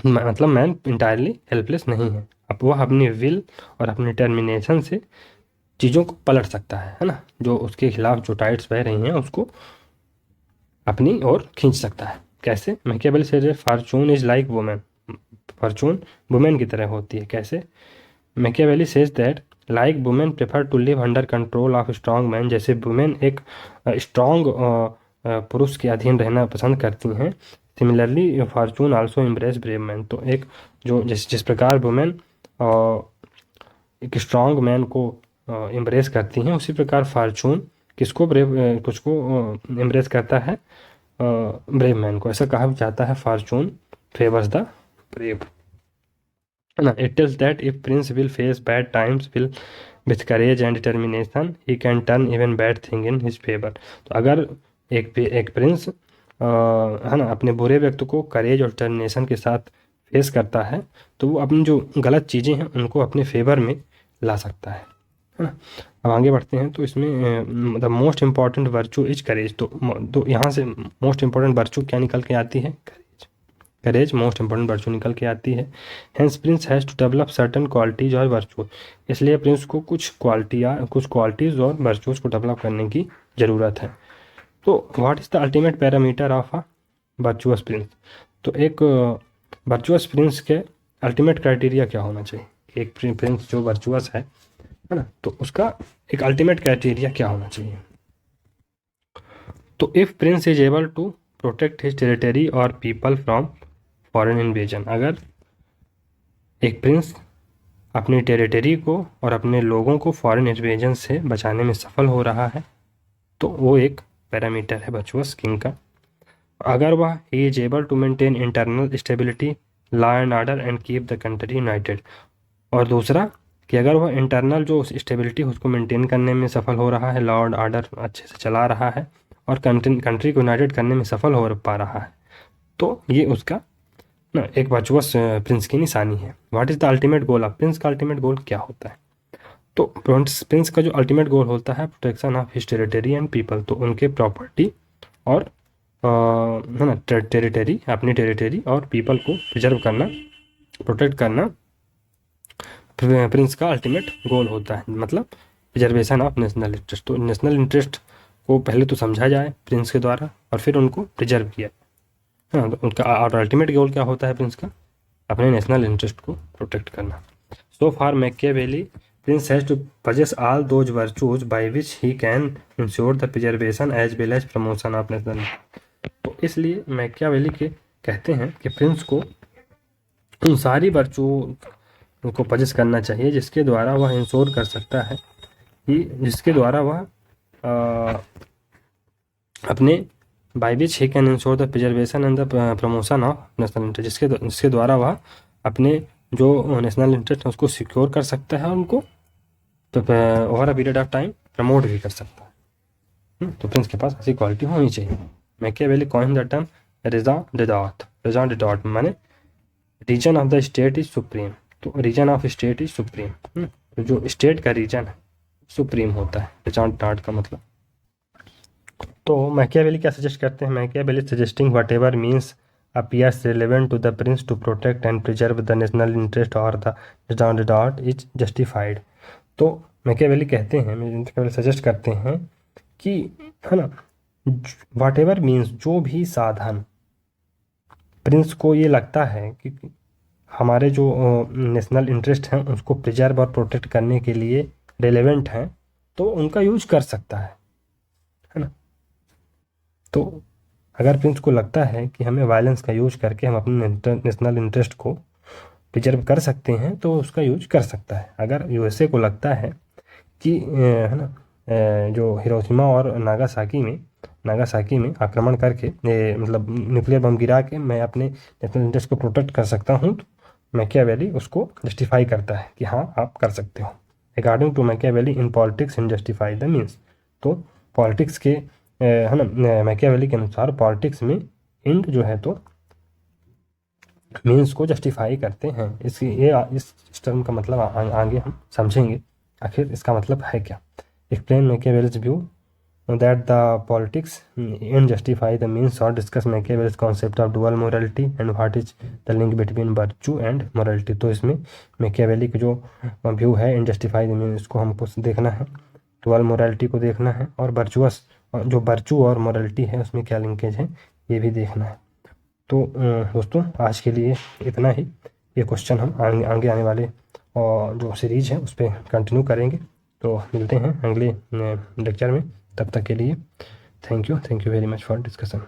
मतलब मैन इंटायरली हेल्पलेस नहीं है। अब वह अपनी विल और अपनी टर्मिनेशन से चीज़ों को पलट सकता है ना, जो उसके खिलाफ जो टाइड्स बह रही हैं उसको अपनी ओर खींच सकता है। कैसे, Machiavelli say fortune is like women. Fortune women की तरह होती है। कैसे, Machiavelli says that like women prefer to live under control of strong man. जैसे वुमेन एक स्ट्रॉन्ग पुरुष के अधीन रहना पसंद करती हैं, similarly fortune also embrace brave man. तो एक जो जिस प्रकार वुमेन एक स्ट्रॉन्ग मैन को एम्ब्रेस करती हैं, उसी प्रकार फॉर्चून किसको एम्ब्रेस करता है, ब्रेव मैन को। ऐसा कहा जाता है फॉर्चून फेवर्स द ब्रेव, है ना। It tells that if prince will face bad times will with courage and determination he can turn even bad thing in his favour. तो अगर एक प्रिंस है ना, अपने बुरे व्यक्ति को करेज और डिटर्मिनेशन के साथ फेस करता है, तो वो अपनी जो गलत चीज़ें हैं उनको अपने फेवर में ला सकता है ना। अब आगे बढ़ते हैं, तो इसमें the most important virtue is करेज। तो यहाँ से मोस्ट इम्पॉर्टेंट वर्चू क्या निकल के आती है? Courage. Courage most important virtue निकल के आती है। Hence prince has to develop certain qualities और वर्चू, इसलिए प्रिंस को कुछ क्वालिटीज़ और वर्चूज़ को डेवलप करने की ज़रूरत है। तो what is the ultimate parameter of a virtuous Prince? तो एक वर्चुअस प्रिंस के अल्टीमेट क्राइटेरिया क्या होना चाहिए? एक प्रिंस जो वर्चुअस है ना, तो उसका एक अल्टीमेट क्राइटेरिया क्या होना चाहिए? तो if prince is able to protect his territory और पीपल फ्रॉम फॉरेन इन्वेजन, अगर एक प्रिंस अपनी टेरिटरी को और अपने लोगों को फॉरेन इन्वेजन से बचाने में सफल हो रहा है, तो वो एक पैरामीटर है वर्चुअस किंग का। अगर वह he is able to maintain internal stability, law and order and keep the country united, और दूसरा कि अगर वह इंटरनल जो स्टेबिलिटी उसको मेंटेन करने में सफल हो रहा है, लॉ एंड ऑर्डर अच्छे से चला रहा है और कंट्री को यूनाइटेड करने में सफल हो पा रहा है, तो ये उसका ना एक वर्चुअस प्रिंस की निशानी है। What is the ultimate goal of Prince? का अल्टीमेट गोल क्या होता है? तो प्रिंस का जो अल्टीमेट गोल होता है protection of his territory and people, तो उनके प्रॉपर्टी और है ना टेरिटरी, अपनी टेरिटरी और पीपल को प्रिजर्व करना, प्रोटेक्ट करना प्रिंस का अल्टीमेट गोल होता है, मतलब प्रिजर्वेशन ऑफ नेशनल इंटरेस्ट। तो नेशनल इंटरेस्ट को पहले तो समझा जाए प्रिंस के द्वारा और फिर उनको प्रिजर्व किया। हाँ, तो उनका और अल्टीमेट गोल क्या होता है प्रिंस का? अपने नेशनल इंटरेस्ट को प्रोटेक्ट करना। So far Machiavelli prince has to possess all those virtues by which he can ensure the preservation as well as promotion of national। तो इसलिए मैकियावेली के कहते हैं कि प्रिंस को उन सारी वर्चू को पजेस करना चाहिए जिसके द्वारा वह इंश्योर कर सकता है कि जिसके द्वारा वह अपने by which he can ensure the preservation and the promotion of national interest, जिसके द्वारा वह अपने जो नेशनल इंटरेस्ट है उसको सिक्योर कर सकता है और उनको तो over a period of time promote भी कर सकता है। तो प्रिंस के पास ऐसी क्वालिटी होनी चाहिए। Machiavelli coin the term raison d'etat माने reason of the state is supreme. तो reason of state is supreme, तो जो स्टेट का रीजन है सुप्रीम होता है, रेजॉन डिडॉट का मतलब। तो मैकियावेली क्या सजेस्ट करते हैं? Machiavelli suggesting what ever means appears relevant to the prince to protect and preserve the national interest or the dot is justified। तो मैकियावेली कहते हैं, मैकियावेली सजेस्ट करते हैं कि है ना वाट एवर मीन्स, जो भी साधन प्रिंस को ये लगता है कि हमारे जो नेशनल इंटरेस्ट हैं उसको प्रिजर्व और प्रोटेक्ट करने के लिए रेलेवेंट हैं, तो उनका यूज कर सकता है ना। तो अगर प्रिंस को लगता है कि हमें वायलेंस का यूज करके हम अपने नेशनल इंटरेस्ट को प्रिजर्व कर सकते हैं तो उसका यूज कर सकता है। अगर यूएसए को लगता है कि है ना जो हिरोशिमा और नागासाकी में आक्रमण करके मतलब न्यूक्लियर बम गिरा के मैं अपने नेशनल इंटरेस्ट को प्रोटेक्ट कर सकता हूँ, तो मैकियावेली उसको जस्टिफाई करता है कि हाँ आप कर सकते हो। According to Machiavelli in politics in justify the means, तो पॉलिटिक्स के है ना मैकियावेली के अनुसार पॉलिटिक्स में इंड जो है तो मीन्स को जस्टिफाई करते हैं। इस टर्म का मतलब आगे हम समझेंगे आखिर इसका मतलब है क्या। Explain Machiavelli's view that the politics in justify the means और discuss Machiavelli's concept of dual morality and what is the link between virtue and morality. तो इसमें मैकियावेली का जो व्यू है इन जस्टिफाई द मीन्स को हमको देखना है, डुअल मोरालिटी को देखना है और वर्चुअस जो वर्चू और मोरालिटी है उसमें क्या लिंकेज है ये भी देखना है। तो दोस्तों आज के लिए इतना ही। ये क्वेश्चन हम आगे आने वाले और जो सीरीज़ है उस पर कंटिन्यू करेंगे। तो मिलते हैं अगले लेक्चर में, तब तक के लिए thank you very much for discussion.